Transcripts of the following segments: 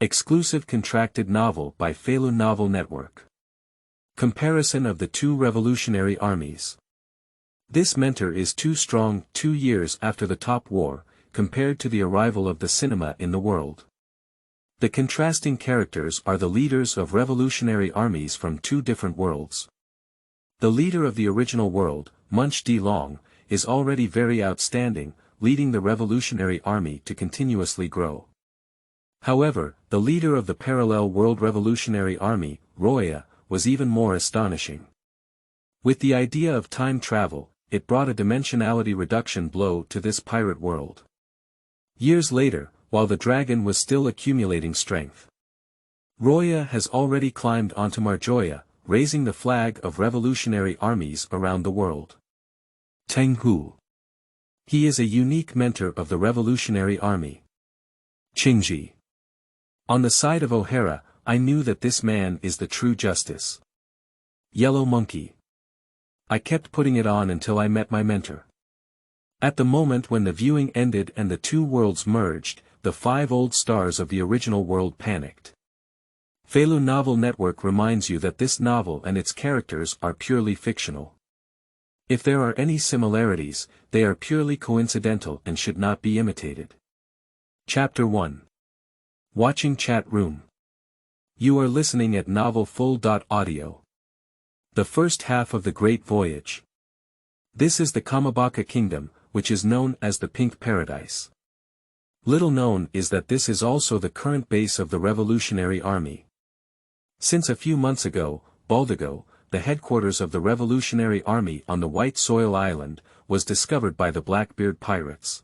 Exclusive contracted novel by Feilu Novel Network. Comparison of the two revolutionary armies. This mentor is too strong 2 years after the top war, compared to the arrival of the cinema in the world. The contrasting characters are the leaders of revolutionary armies from two different worlds. The leader of the original world, Munch D Long, is already very outstanding, leading the revolutionary army to continuously grow. However, the leader of the parallel world revolutionary army, Roya, was even more astonishing. With the idea of time travel, it brought a dimensionality reduction blow to this pirate world. Years later, while the dragon was still accumulating strength, Roya has already climbed onto Marjoia, raising the flag of revolutionary armies around the world. Tenghu. He is a unique mentor of the revolutionary army. Qingzhi. On the side of O'Hara, I knew that this man is the true justice. Yellow monkey. I kept putting it on until I met my mentor. At the moment when the viewing ended and the two worlds merged, the 5 old stars of the original world panicked. Feilu Novel Network reminds you that this novel and its characters are purely fictional. If there are any similarities, they are purely coincidental and should not be imitated. Chapter 1. Watching Chat Room. You are listening at Novel Full.Audio. The first half of the Great Voyage. This is the Kamabaka Kingdom, which is known as the Pink Paradise. Little known is that this is also the current base of the Revolutionary Army. Since a few months ago, world.The, the headquarters of the Revolutionary Army on the White Soil Island, was discovered by the Blackbeard pirates.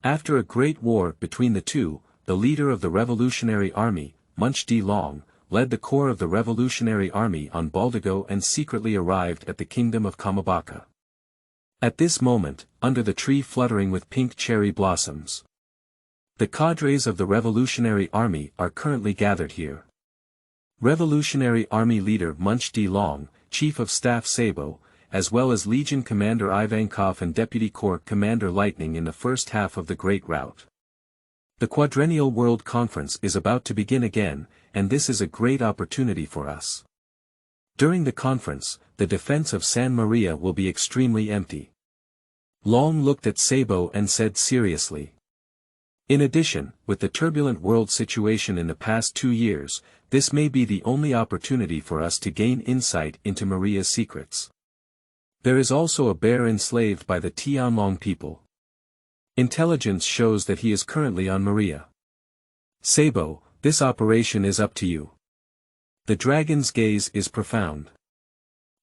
After a great war between the two, the leader of the Revolutionary Army, Munch D Long, led the core of the Revolutionary Army on world.The and secretly arrived at the kingdom of Kamabaka. At this moment, under the tree fluttering with pink cherry blossoms, the cadres of the Revolutionary Army are currently gathered here. Revolutionary Army leader Munch D Long, Chief of Staff Sabo, as well as Legion Commander Ivankov and Deputy Corps Commander Lightning in the first half of the Great Rout. The Quadrennial World Conference is about to begin again, and this is a great opportunity for us. During the conference, the defense of San Maria will be extremely empty. Long looked at Sabo and said seriously. In addition, with the turbulent world situation in the past 2 years, this may be the only opportunity for us to gain insight into Maria's secrets. There is also a bear enslaved by the Tianlong people. Intelligence shows that he is currently on Maria. Sabo, this operation is up to you. The dragon's gaze is profound.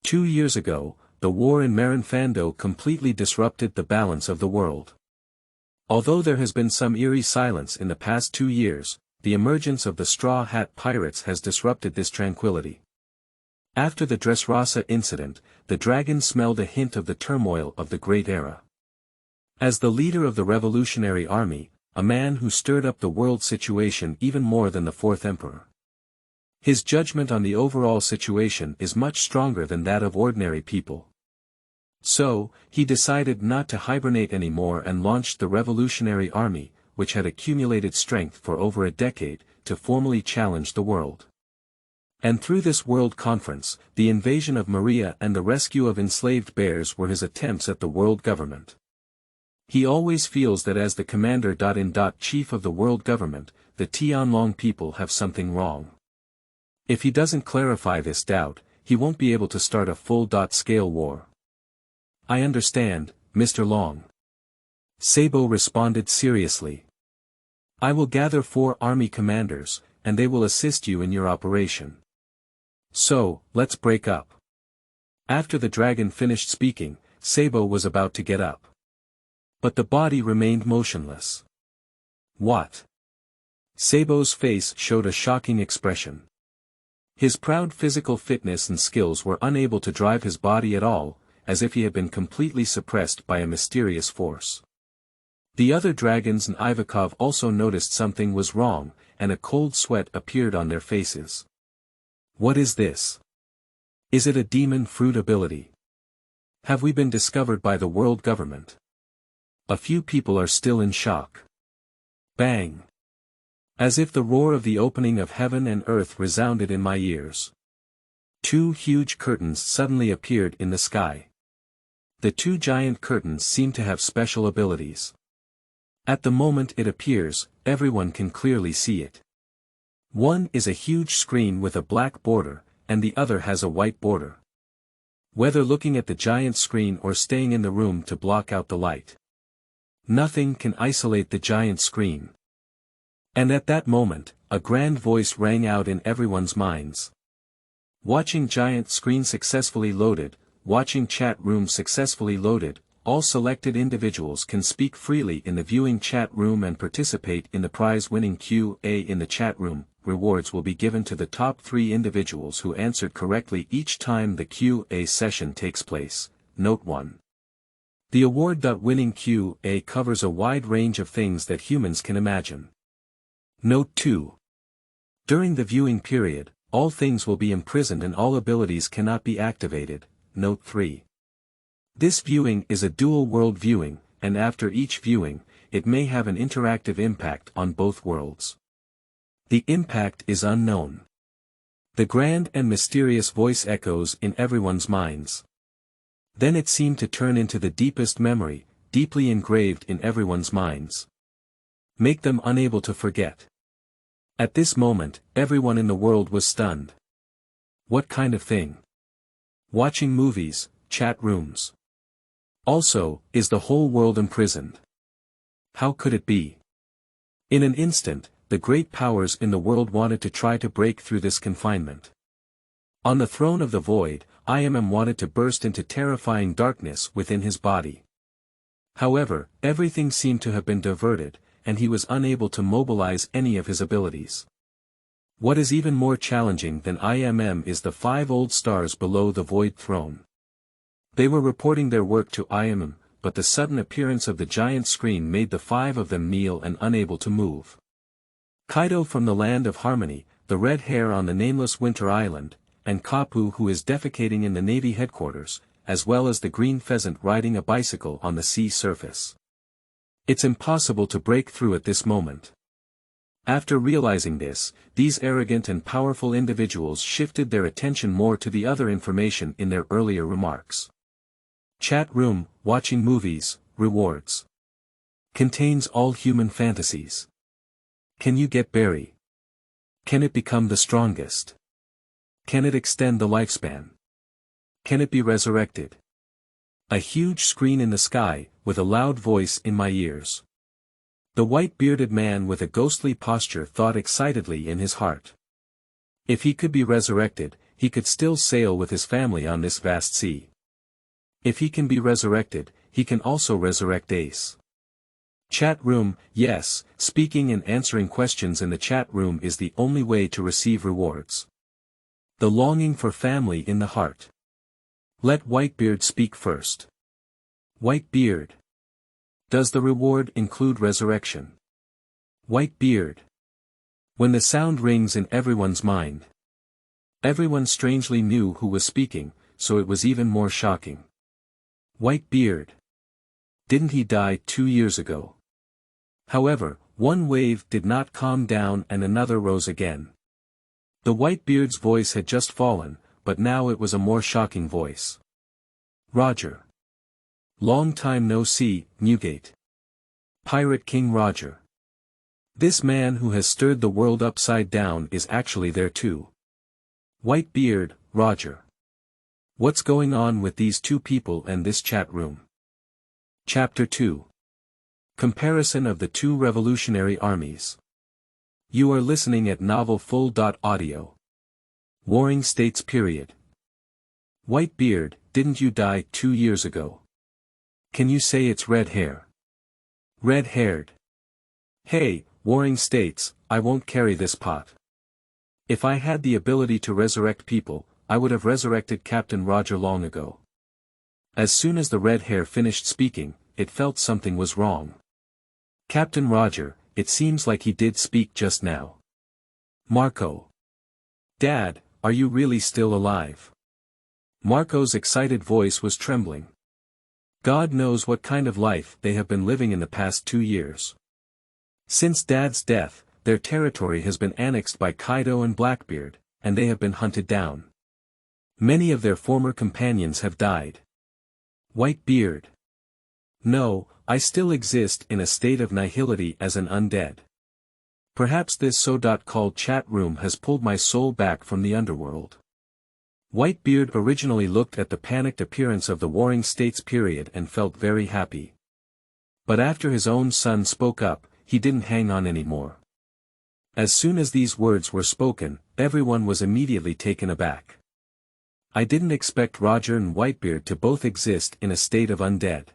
2 years ago, the war in Marinfando completely disrupted the balance of the world. Although there has been some eerie silence in the past 2 years, the emergence of the Straw Hat Pirates has disrupted this tranquility. After the Dressrosa incident, the dragon smelled a hint of the turmoil of the Great Era. As the leader of the Revolutionary Army, a man who stirred up the world situation even more than the Fourth Emperor. His judgment on the overall situation is much stronger than that of ordinary people. So, he decided not to hibernate anymore and launched the Revolutionary Army, which had accumulated strength for over a decade, to formally challenge the world. And through this world conference, the invasion of Maria and the rescue of enslaved bears were his attempts at the world government. He always feels that as the commander-in-chief of the world government, the Tianlong people have something wrong. If he doesn't clarify this doubt, he won't be able to start a full-scale war. I understand, Mr. Long. Sabo responded seriously. I will gather 4 army commanders, and they will assist you in your operation. So, let's break up. After the dragon finished speaking, Sabo was about to get up. But the body remained motionless. What? Sabo's face showed a shocking expression. His proud physical fitness and skills were unable to drive his body at all, as if he had been completely suppressed by a mysterious force. The other dragons and Ivankov also noticed something was wrong, and a cold sweat appeared on their faces. What is this? Is it a demon fruit ability? Have we been discovered by the world government? A few people are still in shock. Bang! As if the roar of the opening of heaven and earth resounded in my ears. Two huge curtains suddenly appeared in the sky. The two giant curtains seem to have special abilities. At the moment it appears, everyone can clearly see it. One is a huge screen with a black border, and the other has a white border. Whether looking at the giant screen or staying in the room to block out the light, nothing can isolate the giant screen. And at that moment, a grand voice rang out in everyone's minds. Watching giant screen successfully loaded, watching chat room successfully loaded, all selected individuals can speak freely in the viewing chat room and participate in the prize-winning Q&A in the chat room. Rewards will be given to the top 3 individuals who answered correctly each time the Q&A session takes place. Note 1. The award.winning Q&A covers a wide range of things that humans can imagine. Note 2. During the viewing period, all things will be imprisoned and all abilities cannot be activated. Note 3. This viewing is a dual world viewing, and after each viewing, it may have an interactive impact on both worlds. The impact is unknown. The grand and mysterious voice echoes in everyone's minds. Then it seemed to turn into the deepest memory, deeply engraved in everyone's minds. Make them unable to forget. At this moment, everyone in the world was stunned. What kind of thing? Watching movies, chat rooms. Also, is the whole world imprisoned? How could it be? In an instant, the great powers in the world wanted to try to break through this confinement. On the throne of the void, IMM wanted to burst into terrifying darkness within his body. However, everything seemed to have been diverted, and he was unable to mobilize any of his abilities. What is even more challenging than IMM is the 5 old stars below the void throne. They were reporting their work to IMM, but the sudden appearance of the giant screen made the 5 of them kneel and unable to move. Kaido from the land of harmony, the red hare on the nameless winter island, and Kapu who is defecating in the Navy headquarters, as well as the green pheasant riding a bicycle on the sea surface. It's impossible to break through at this moment. After realizing this, these arrogant and powerful individuals shifted their attention more to the other information in their earlier remarks. Chat room, watching movies, rewards. Contains all human fantasies. Can you get berry? Can it become the strongest? Can it extend the lifespan? Can it be resurrected? A huge screen in the sky, with a loud voice in my ears. The white-bearded man with a ghostly posture thought excitedly in his heart. If he could be resurrected, he could still sail with his family on this vast sea. If he can be resurrected, he can also resurrect Ace. Chat room, yes, speaking and answering questions in the chat room is the only way to receive rewards. The longing for family in the heart. Let Whitebeard speak first. Whitebeard. Does the reward include resurrection? Whitebeard. When the sound rings in everyone's mind. Everyone strangely knew who was speaking, so it was even more shocking. Whitebeard. Didn't he die 2 years ago? However, one wave did not calm down and another rose again. The Whitebeard's voice had just fallen, but now it was a more shocking voice. Roger. Long time no see, Newgate. Pirate King Roger. This man who has stirred the world upside down is actually there too. Whitebeard, Roger. What's going on with these two people and this chat room? Chapter 2. Comparison of the Two Revolutionary Armies. You are listening at novel full.audio. Warring States period. Whitebeard, didn't you die 2 years ago? Can you say it's red hair? Red-haired. Hey, Warring States, I won't carry this pot. If I had the ability to resurrect people, I would have resurrected Captain Roger long ago. As soon as the red hair finished speaking, it felt something was wrong. Captain Roger, it seems like he did speak just now. Marco. Dad, are you really still alive? Marco's excited voice was trembling. God knows what kind of life they have been living in the past 2 years. Since Dad's death, their territory has been annexed by Kaido and Blackbeard, and they have been hunted down. Many of their former companions have died. Whitebeard. No, I still exist in a state of nihility as an undead. Perhaps this so-called chat room has pulled my soul back from the underworld. Whitebeard originally looked at the panicked appearance of the Warring States period and felt very happy. But after his own son spoke up, he didn't hang on anymore. As soon as these words were spoken, everyone was immediately taken aback. I didn't expect Roger and Whitebeard to both exist in a state of undead.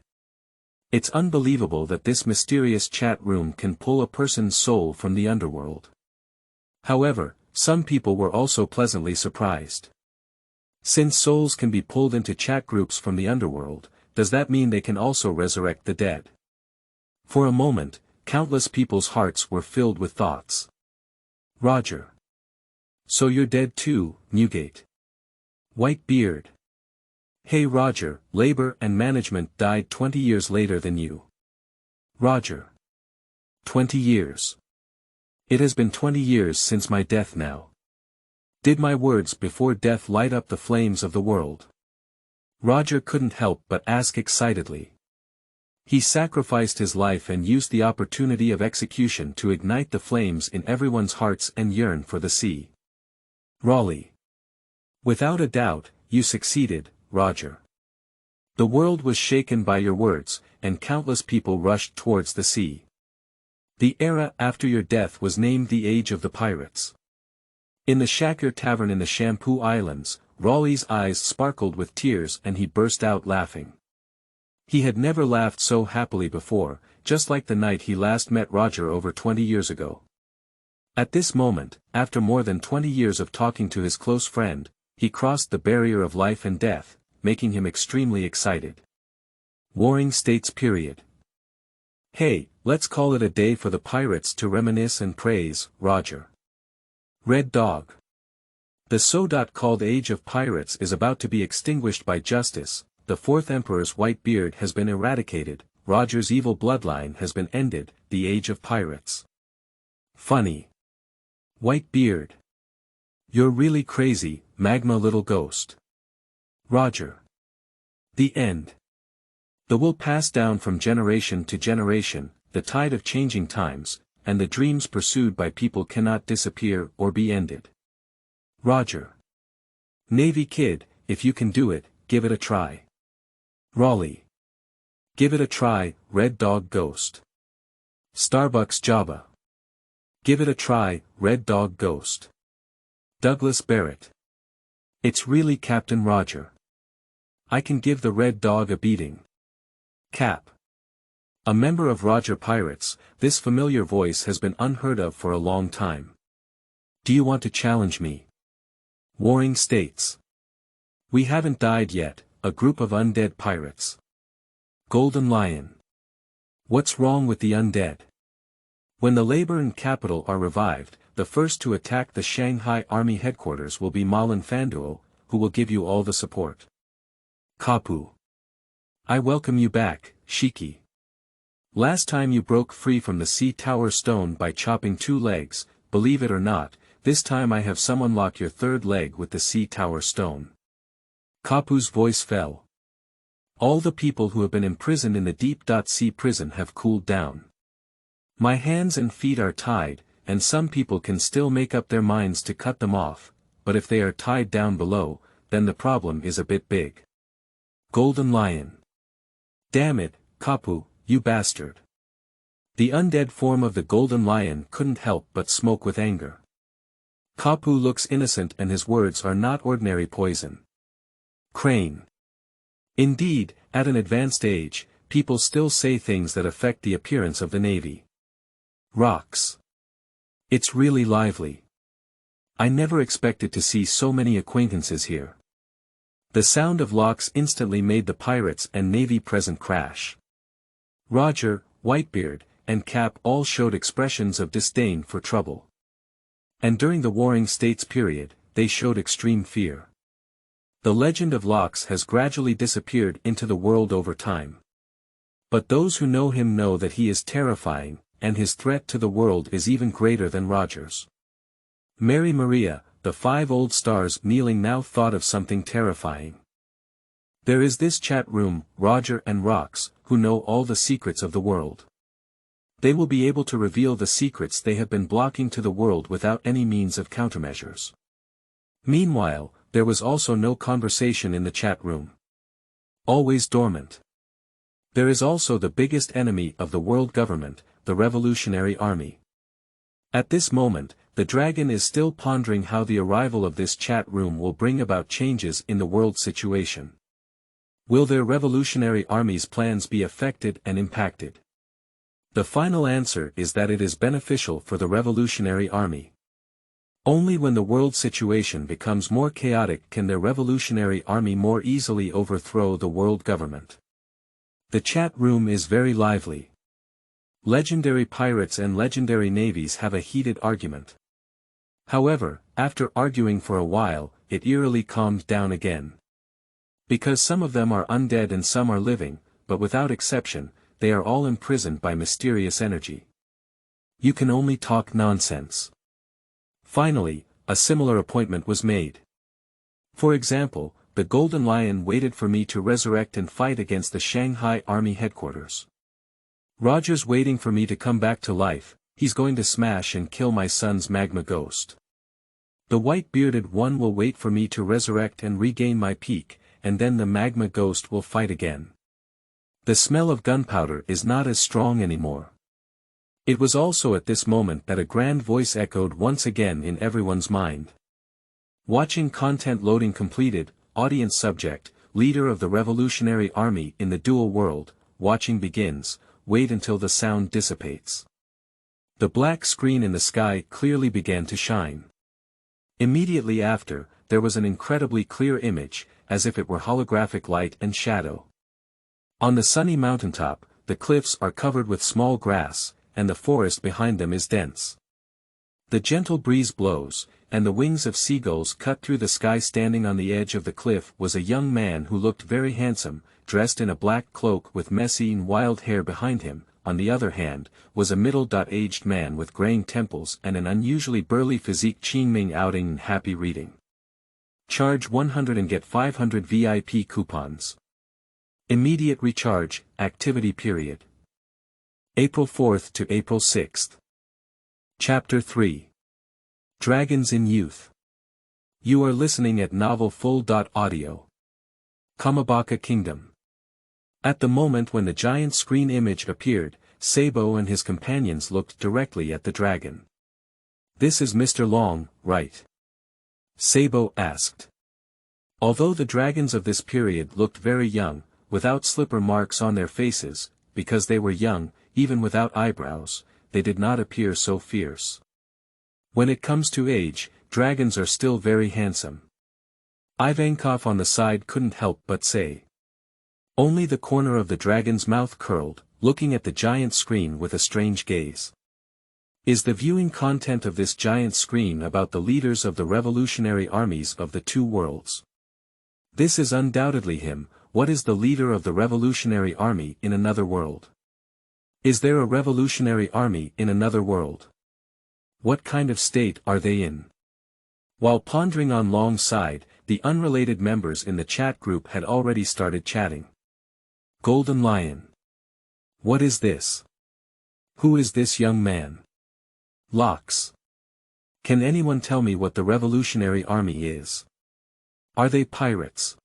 It's unbelievable that this mysterious chat room can pull a person's soul from the underworld. However, some people were also pleasantly surprised. Since souls can be pulled into chat groups from the underworld, does that mean they can also resurrect the dead? For a moment, countless people's hearts were filled with thoughts. Roger. So you're dead too, Newgate. Whitebeard. Hey Roger, labor and management died 20 years later than you. Roger. 20 years. It has been 20 years since my death now. Did my words before death light up the flames of the world? Roger couldn't help but ask excitedly. He sacrificed his life and used the opportunity of execution to ignite the flames in everyone's hearts and yearn for the sea. Raleigh. Without a doubt, you succeeded, Roger. The world was shaken by your words, and countless people rushed towards the sea. The era after your death was named the Age of the Pirates. In the Shakir Tavern in the Shampoo Islands, Raleigh's eyes sparkled with tears and he burst out laughing. He had never laughed so happily before, just like the night he last met Roger over 20 years ago. At this moment, after more than 20 years of talking to his close friend, he crossed the barrier of life and death, making him extremely excited. Warring States period. Hey, let's call it a day for the pirates to reminisce and praise, Roger. Red Dog. The so-called Age of Pirates is about to be extinguished by justice, the fourth emperor's white beard has been eradicated, Roger's evil bloodline has been ended, the Age of Pirates. Funny. White beard. You're really crazy, magma little ghost. Roger. The end. The will pass down from generation to generation, the tide of changing times, and the dreams pursued by people cannot disappear or be ended. Roger. Navy Kid, if you can do it, give it a try. Raleigh. Give it a try, Red Dog Ghost. Starbucks Jabba. Give it a try, Red Dog Ghost. Douglas Barrett. It's really Captain Roger. I can give the Red Dog a beating. Cap. A member of Roger Pirates, this familiar voice has been unheard of for a long time. Do you want to challenge me? Warring States. We haven't died yet, a group of undead pirates. Golden Lion. What's wrong with the undead? When the labor and capital are revived, the first to attack the Shanghai Army headquarters will be Malin Fanduo, who will give you all the support. Kapu. I welcome you back, Shiki. Last time you broke free from the sea tower stone by chopping 2 legs, believe it or not, this time I have someone lock your 3rd leg with the sea tower stone. Kapu's voice fell. All the people who have been imprisoned in the deep-sea prison have cooled down. My hands and feet are tied, and some people can still make up their minds to cut them off, but if they are tied down below, then the problem is a bit big. Golden Lion. Damn it, Kapu, you bastard. The undead form of the Golden Lion couldn't help but smoke with anger. Kapu looks innocent and his words are not ordinary poison. Crane. Indeed, at an advanced age, people still say things that affect the appearance of the Navy. Rocks. It's really lively. I never expected to see so many acquaintances here. The sound of locks instantly made the pirates and Navy present crash. Roger, Whitebeard, and Cap all showed expressions of disdain for trouble. And during the Warring States period, they showed extreme fear. The legend of Locks has gradually disappeared into the world over time. But those who know him know that he is terrifying, and his threat to the world is even greater than Roger's. Mary Maria, the 5 old stars kneeling now thought of something terrifying. There is this chat room, Roger and Rox, who know all the secrets of the world. They will be able to reveal the secrets they have been blocking to the world without any means of countermeasures. Meanwhile, there was also no conversation in the chat room. Always dormant. There is also the biggest enemy of the world government, the Revolutionary Army. At this moment, the dragon is still pondering how the arrival of this chat room will bring about changes in the world situation. Will their Revolutionary Army's plans be affected and impacted? The final answer is that it is beneficial for the Revolutionary Army. Only when the world situation becomes more chaotic can their Revolutionary Army more easily overthrow the world government. The chat room is very lively. Legendary pirates and legendary navies have a heated argument. However, after arguing for a while, it eerily calmed down again. Because some of them are undead and some are living, but without exception, they are all imprisoned by mysterious energy. You can only talk nonsense. Finally, a similar appointment was made. For example, the Golden Lion waited for me to resurrect and fight against the Shanghai Army headquarters. Roger's waiting for me to come back to life, he's going to smash and kill my son's magma ghost. The white-bearded one will wait for me to resurrect and regain my peak, and then the magma ghost will fight again. The smell of gunpowder is not as strong anymore. It was also at this moment that a grand voice echoed once again in everyone's mind. Watching content loading completed, audience subject, leader of the Revolutionary Army in the dual world, watching begins, wait until the sound dissipates. The black screen in the sky clearly began to shine. Immediately after, there was an incredibly clear image, as if it were holographic light and shadow. On the sunny mountaintop, the cliffs are covered with small grass, and the forest behind them is dense. The gentle breeze blows, and the wings of seagulls cut through the sky. Standing on the edge of the cliff was a young man who looked very handsome, dressed in a black cloak with messy and wild hair behind him. On the other hand, was a middle-aged man with graying temples and an unusually burly physique. Qingming outing and happy reading. Charge 100 and get 500 VIP coupons. Immediate recharge, activity period. April 4th to April 6th. Chapter 3. Dragons in Youth. You are listening at Novel Full.audio. Kamabaka Kingdom. At the moment when the giant screen image appeared, Sabo and his companions looked directly at the dragon. "This is Mr. Long, right?" Sabo asked. Although the dragons of this period looked very young, without slipper marks on their faces, because they were young, even without eyebrows, they did not appear so fierce. When it comes to age, dragons are still very handsome. Ivankov on the side couldn't help but say. Only the corner of the dragon's mouth curled, looking at the giant screen with a strange gaze. Is the viewing content of this giant screen about the leaders of the revolutionary armies of the two worlds? This is undoubtedly him. What is the leader of the revolutionary army in another world? Is there a revolutionary army in another world? What kind of state are they in? While pondering on Long's side, the unrelated members in the chat group had already started chatting. Golden Lion. What is this? Who is this young man? Locks. Can anyone tell me what the revolutionary army is? Are they pirates?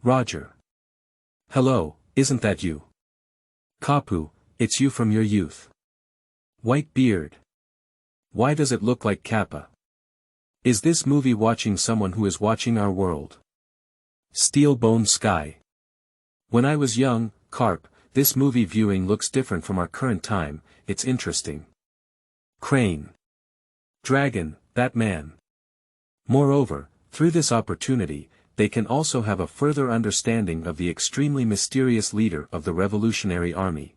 Roger. Hello, isn't that you? Kapu, it's you from your youth. White beard. Why does it look like Kappa? Is this movie watching someone who is watching our world? Steel Bone Sky. When I was young, Carp, this movie viewing looks different from our current time, it's interesting. Crane. Dragon, that man. Moreover, through this opportunity, they can also have a further understanding of the extremely mysterious leader of the revolutionary army.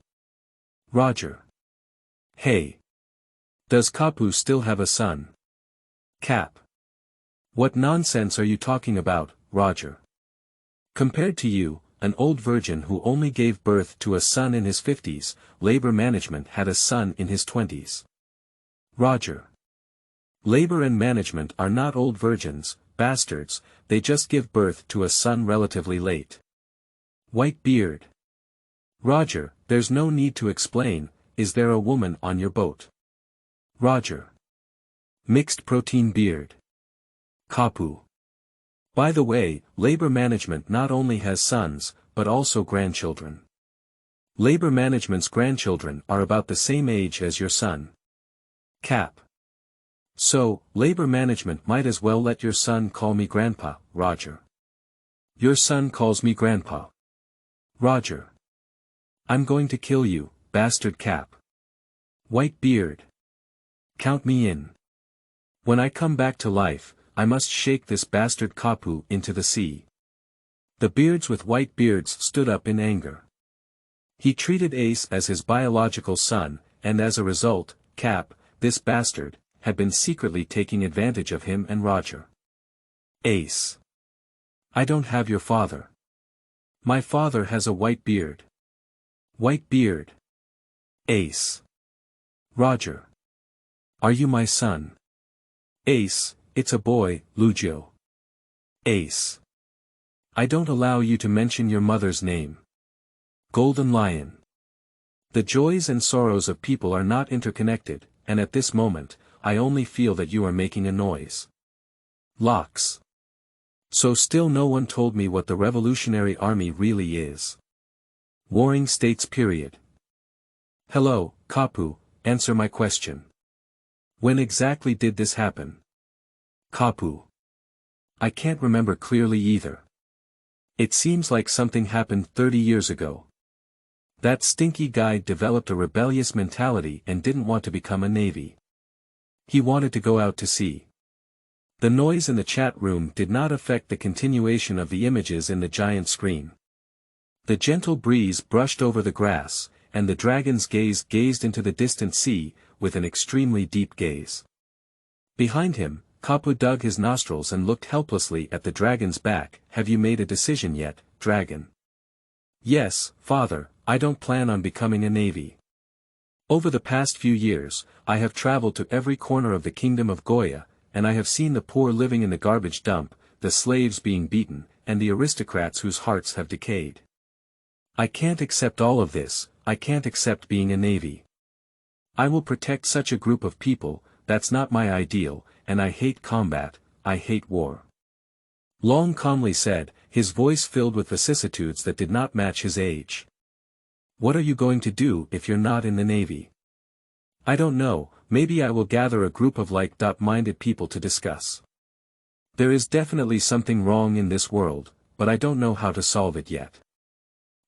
Roger. Hey. Does Kapu still have a son? Cap. What nonsense are you talking about, Roger? Compared to you, an old virgin who only gave birth to a son in his 50s, labor management had a son in his 20s. Roger. Labor and management are not old virgins, bastards, they just give birth to a son relatively late. White beard. Roger, there's no need to explain, is there a woman on your boat? Roger. Mixed protein beard. Kapu. By the way, labor management not only has sons, but also grandchildren. Labor management's grandchildren are about the same age as your son. Cap. So, labor management might as well let your son call me grandpa, Roger. Your son calls me grandpa. Roger. I'm going to kill you, bastard Cap. White beard. Count me in. When I come back to life, I must shake this bastard Kapu into the sea. The beards with white beards stood up in anger. He treated Ace as his biological son, and as a result, Cap, this bastard, had been secretly taking advantage of him and Roger. Ace. I don't have your father. My father has a white beard. White beard. Ace. Roger. Are you my son? Ace, it's a boy, Lugio. Ace. I don't allow you to mention your mother's name. Golden Lion. The joys and sorrows of people are not interconnected, and at this moment, I only feel that you are making a noise. Locks. So still no one told me what the Revolutionary Army really is. Warring States period. Hello, Kapu, answer my question. When exactly did this happen? Kapu. I can't remember clearly either. It seems like something happened 30 years ago. That stinky guy developed a rebellious mentality and didn't want to become a navy. He wanted to go out to sea. The noise in the chat room did not affect the continuation of the images in the giant screen. The gentle breeze brushed over the grass, and the dragon's gaze gazed into the distant sea, with an extremely deep gaze. Behind him, Kapu dug his nostrils and looked helplessly at the dragon's back. Have you made a decision yet, dragon? Yes, father, I don't plan on becoming a navy. Over the past few years, I have traveled to every corner of the kingdom of Goya, and I have seen the poor living in the garbage dump, the slaves being beaten, and the aristocrats whose hearts have decayed. I can't accept all of this, I can't accept being a navy. I will protect such a group of people, that's not my ideal, and I hate combat, I hate war. Long calmly said, his voice filled with vicissitudes that did not match his age. What are you going to do if you're not in the Navy? I don't know, maybe I will gather a group of like-minded people to discuss. There is definitely something wrong in this world, but I don't know how to solve it yet.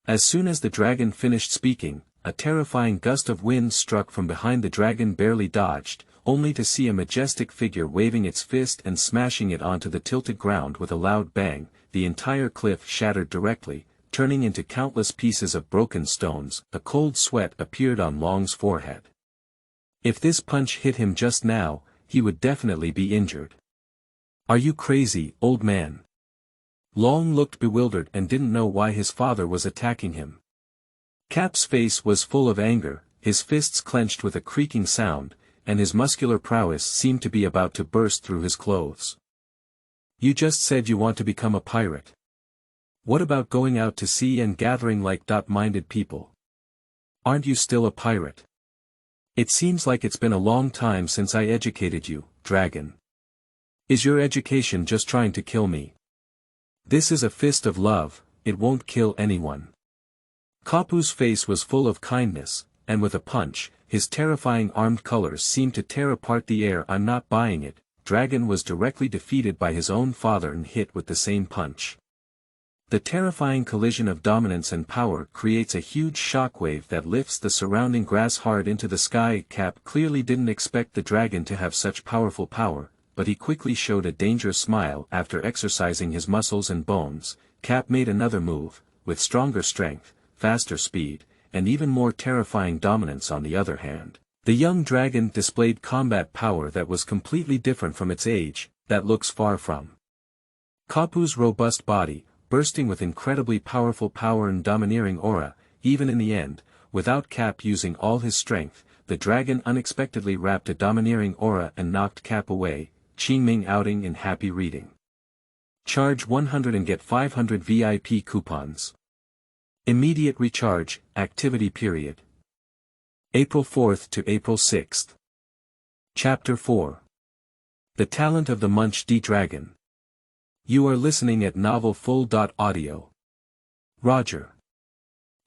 As soon as the dragon finished speaking, a terrifying gust of wind struck from behind the dragon barely dodged, only to see a majestic figure waving its fist and smashing it onto the tilted ground with a loud bang. The entire cliff shattered directly, turning into countless pieces of broken stones. A cold sweat appeared on Long's forehead. If this punch hit him just now, he would definitely be injured. Are you crazy, old man? Long looked bewildered and didn't know why his father was attacking him. Cap's face was full of anger, his fists clenched with a creaking sound, and his muscular prowess seemed to be about to burst through his clothes. You just said you want to become a pirate. What about going out to sea and gathering like-minded people? Aren't you still a pirate? It seems like it's been a long time since I educated you, dragon. Is your education just trying to kill me? This is a fist of love, it won't kill anyone. Kapu's face was full of kindness, and with a punch, his terrifying armed colors seemed to tear apart the air. I'm not buying it. Dragon was directly defeated by his own father and hit with the same punch. The terrifying collision of dominance and power creates a huge shockwave that lifts the surrounding grass hard into the sky. Cap clearly didn't expect the dragon to have such powerful power, but he quickly showed a dangerous smile after exercising his muscles and bones. Cap made another move, with stronger strength, faster speed, and even more terrifying dominance. On the other hand, the young dragon displayed combat power that was completely different from its age, that looks far from. Kapu's robust body, bursting with incredibly powerful power and domineering aura. Even in the end, without Cap using all his strength, the dragon unexpectedly wrapped a domineering aura and knocked Cap away. Qingming outing in happy reading. Charge 100 and get 500 VIP coupons. Immediate recharge, activity period. April 4th to April 6th. Chapter 4. The Talent of the Munch D Dragon. You are listening at Novel Full.audio. Roger.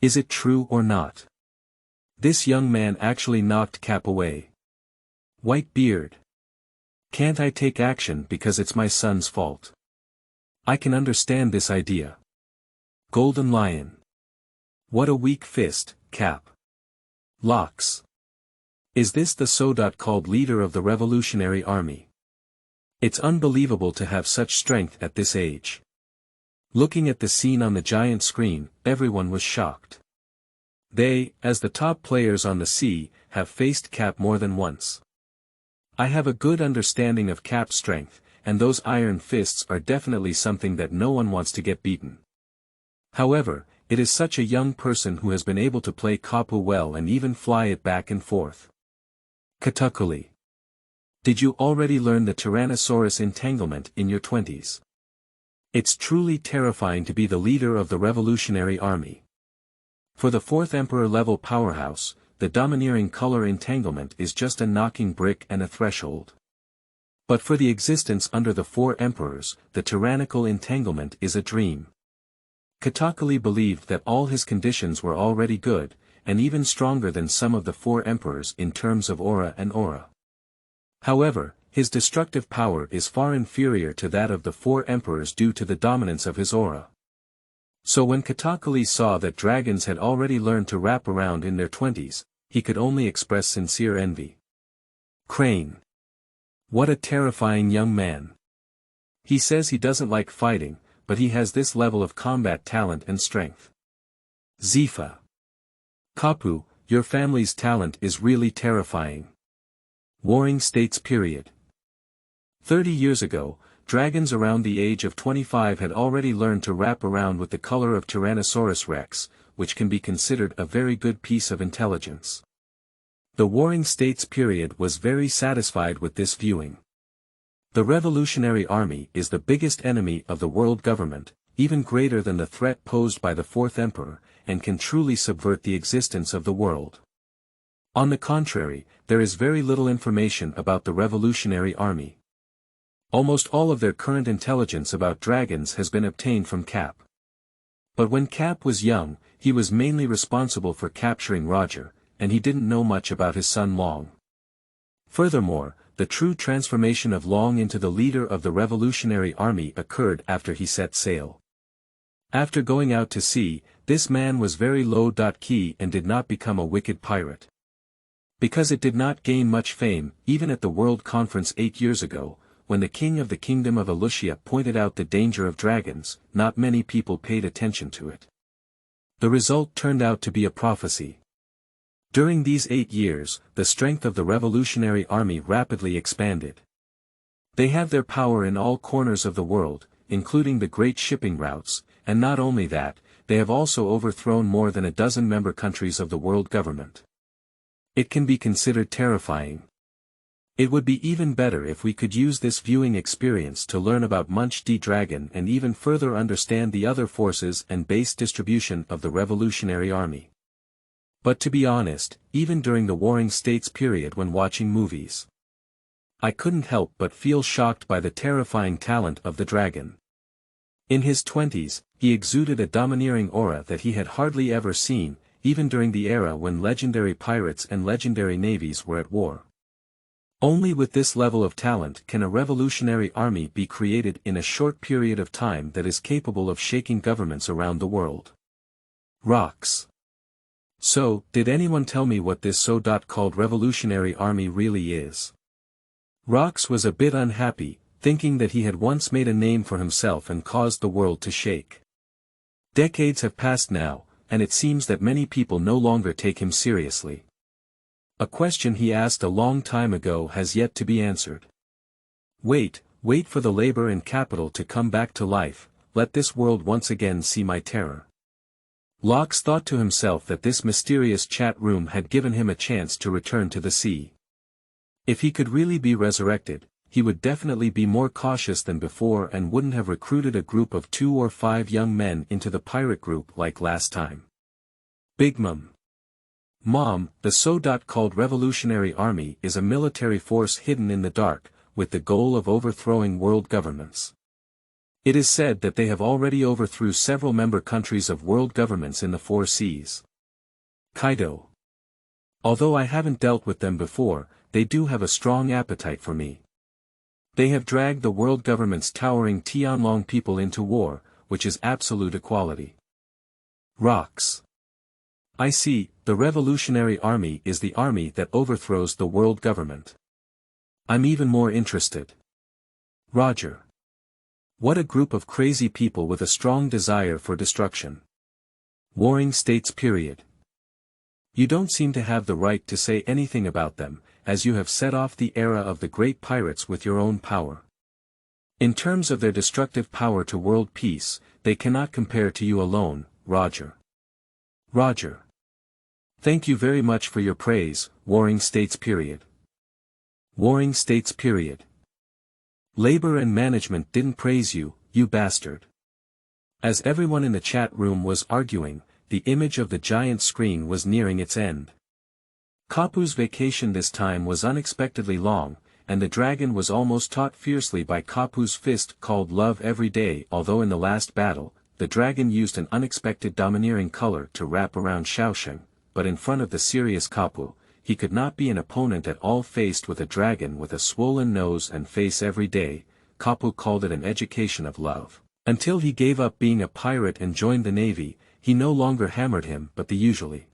Is it true or not? This young man actually knocked Cap away. White beard. Can't I take action because it's my son's fault? I can understand this idea. Golden Lion. What a weak fist, Cap. Locks. Is this the so-called leader of the Revolutionary Army? It's unbelievable to have such strength at this age. Looking at the scene on the giant screen, everyone was shocked. They, as the top players on the sea, have faced Cap more than once. I have a good understanding of Cap's strength, and those iron fists are definitely something that no one wants to get beaten. However, it is such a young person who has been able to play Kapu well and even fly it back and forth. Katakuli. Did you already learn the Tyrannosaurus entanglement in your 20s? It's truly terrifying to be the leader of the Revolutionary Army. For the 4th Emperor level powerhouse, the domineering color entanglement is just a knocking brick and a threshold. But for the existence under the 4 emperors, the tyrannical entanglement is a dream. Katakali believed that all his conditions were already good, and even stronger than some of the 4 emperors in terms of aura and aura. However, his destructive power is far inferior to that of the 4 emperors due to the dominance of his aura. So when Katakali saw that dragons had already learned to wrap around in their 20s, he could only express sincere envy. Crane. What a terrifying young man. He says he doesn't like fighting, but he has this level of combat talent and strength. Zifa. Kapu, your family's talent is really terrifying. Warring States period. 30 years ago, dragons around the age of 25 had already learned to wrap around with the color of Tyrannosaurus rex, which can be considered a very good piece of intelligence. The Warring States period was very satisfied with this viewing. The Revolutionary Army is the biggest enemy of the world government, even greater than the threat posed by the 4th Emperor, and can truly subvert the existence of the world. On the contrary, there is very little information about the Revolutionary Army. Almost all of their current intelligence about dragons has been obtained from Cap. But when Cap was young, he was mainly responsible for capturing Roger, and he didn't know much about his son Long. Furthermore, the true transformation of Long into the leader of the Revolutionary Army occurred after he set sail. After going out to sea, this man was very low-key and did not become a wicked pirate. Because it did not gain much fame, even at the World Conference 8 years ago, when the king of the Kingdom of Alusia pointed out the danger of dragons, not many people paid attention to it. The result turned out to be a prophecy. During these 8 years, the strength of the Revolutionary Army rapidly expanded. They have their power in all corners of the world, including the great shipping routes, and not only that, they have also overthrown more than a dozen member countries of the world government. It can be considered terrifying. It would be even better if we could use this viewing experience to learn about Munch D Dragon and even further understand the other forces and base distribution of the Revolutionary Army. But to be honest, even during the Warring States period when watching movies, I couldn't help but feel shocked by the terrifying talent of the dragon. In his 20s, he exuded a domineering aura that he had hardly ever seen, even during the era when legendary pirates and legendary navies were at war. Only with this level of talent can a revolutionary army be created in a short period of time that is capable of shaking governments around the world. Rocks. So, did anyone tell me what this so-called revolutionary army really is? Rocks was a bit unhappy, thinking that he had once made a name for himself and caused the world to shake. Decades have passed now, and it seems that many people no longer take him seriously. A question he asked a long time ago has yet to be answered. Wait for the labor and capital to come back to life, let this world once again see my terror. Lox thought to himself that this mysterious chat room had given him a chance to return to the sea. If he could really be resurrected, he would definitely be more cautious than before and wouldn't have recruited a group of 2 or 5 young men into the pirate group like last time. Big Mom, the so-called Revolutionary Army is a military force hidden in the dark, with the goal of overthrowing world governments. It is said that they have already overthrew several member countries of world governments in the 4 seas. Kaido. Although I haven't dealt with them before, they do have a strong appetite for me. They have dragged the world government's towering Tianlong people into war, which is absolute equality. Rocks. I see, the Revolutionary Army is the army that overthrows the world government. I'm even more interested. Roger. What a group of crazy people with a strong desire for destruction. Warring States period. You don't seem to have the right to say anything about them, as you have set off the era of the great pirates with your own power. In terms of their destructive power to world peace, they cannot compare to you alone, Roger. Roger. Thank you very much for your praise, Warring States period. Warring States period. Labor and management didn't praise you, you bastard. As everyone in the chat room was arguing, the image of the giant screen was nearing its end. Kapu's vacation this time was unexpectedly long, and the dragon was almost taught fiercely by Kapu's fist called Love every day. Although in the last battle, the dragon used an unexpected domineering color to wrap around Shaosheng, but in front of the serious Kapu, he could not be an opponent at all. Faced with a dragon with a swollen nose and face every day, Kapu called it an education of love. Until he gave up being a pirate and joined the navy, he no longer hammered him but the usually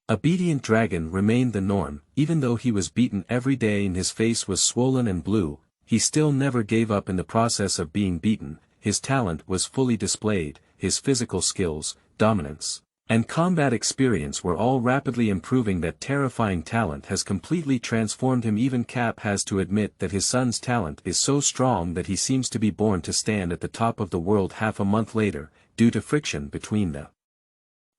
obedient dragon remained the norm. Even though he was beaten every day and his face was swollen and blue, he still never gave up in the process of being beaten. His talent was fully displayed, his physical skills, dominance, and combat experience were all rapidly improving. That terrifying talent has completely transformed him. Even Cap has to admit that his son's talent is so strong that he seems to be born to stand at the top of the world. Half a month later, due to friction between the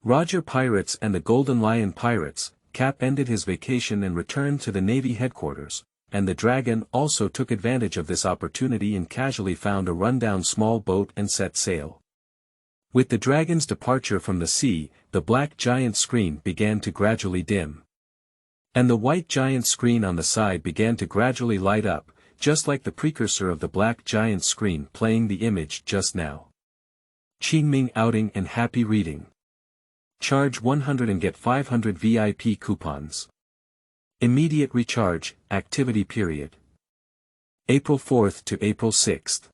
Roger Pirates and the Golden Lion Pirates, Cap ended his vacation and returned to the Navy headquarters, and the dragon also took advantage of this opportunity and casually found a rundown small boat and set sail. With the dragon's departure from the sea, the black giant screen began to gradually dim. And the white giant screen on the side began to gradually light up, just like the precursor of the black giant screen playing the image just now. Qingming outing and happy reading. Charge 100 and get 500 VIP coupons. Immediate recharge, activity period. April 4th to April 6th.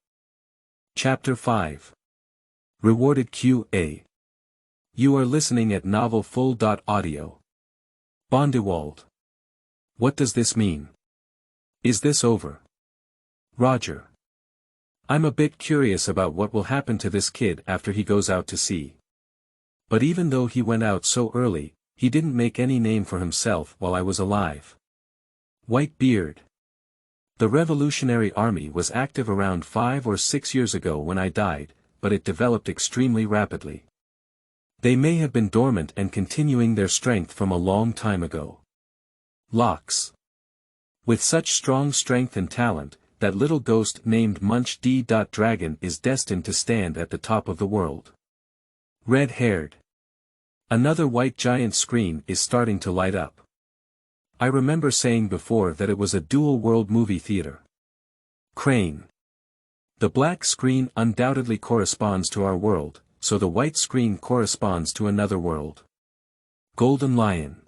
Chapter 5. Rewarded QA. You are listening at Novel Full.audio. Bondewald. What does this mean? Is this over? Roger. I'm a bit curious about what will happen to this kid after he goes out to sea. But even though he went out so early, he didn't make any name for himself while I was alive. White beard. The Revolutionary Army was active around 5 or 6 years ago when I died, but it developed extremely rapidly. They may have been dormant and continuing their strength from a long time ago. Lox. With such strong strength and talent, that little ghost named Munch D. Dragon is destined to stand at the top of the world. Red-haired. Another white giant screen is starting to light up. I remember saying before that it was a dual-world movie theater. Crane. The black screen undoubtedly corresponds to our world, so the white screen corresponds to another world. Golden Lion.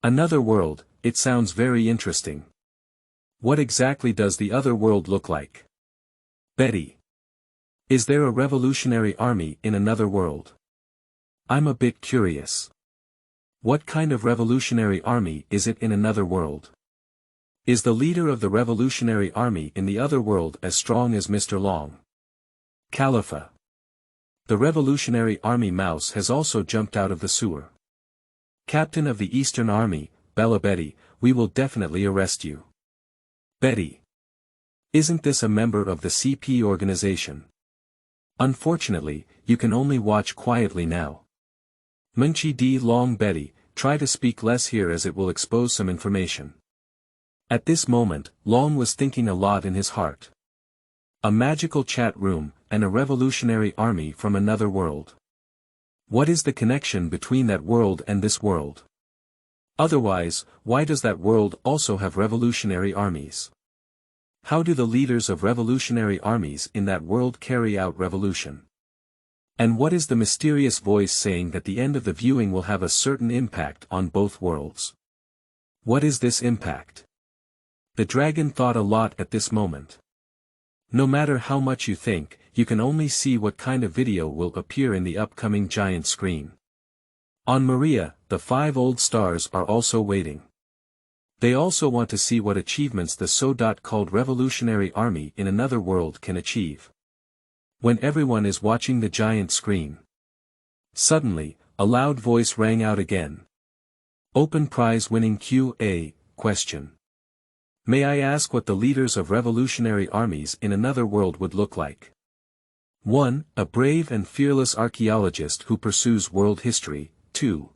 Another world, it sounds very interesting. What exactly does the other world look like? Betty. Is there a revolutionary army in another world? I'm a bit curious. What kind of revolutionary army is it in another world? Is the leader of the revolutionary army in the other world as strong as Mr. Long? Khalifa. The revolutionary army mouse has also jumped out of the sewer. Captain of the Eastern Army, Bella Betty, we will definitely arrest you. Betty. Isn't this a member of the CP organization? Unfortunately, you can only watch quietly now. Munch D Long Betty, try to speak less here as it will expose some information. At this moment, Long was thinking a lot in his heart. A magical chat room, and a revolutionary army from another world. What is the connection between that world and this world? Otherwise, why does that world also have revolutionary armies? How do the leaders of revolutionary armies in that world carry out revolution? And what is the mysterious voice saying that the end of the viewing will have a certain impact on both worlds? What is this impact? The dragon thought a lot at this moment. No matter how much you think, you can only see what kind of video will appear in the upcoming giant screen. On Marjoia, the 5 old stars are also waiting. They also want to see what achievements the so-called revolutionary army in another world can achieve. When everyone is watching the giant screen. Suddenly, a loud voice rang out again. Open prize winning QA, question. May I ask what the leaders of revolutionary armies in another world would look like? 1. A brave and fearless archaeologist who pursues world history. 2.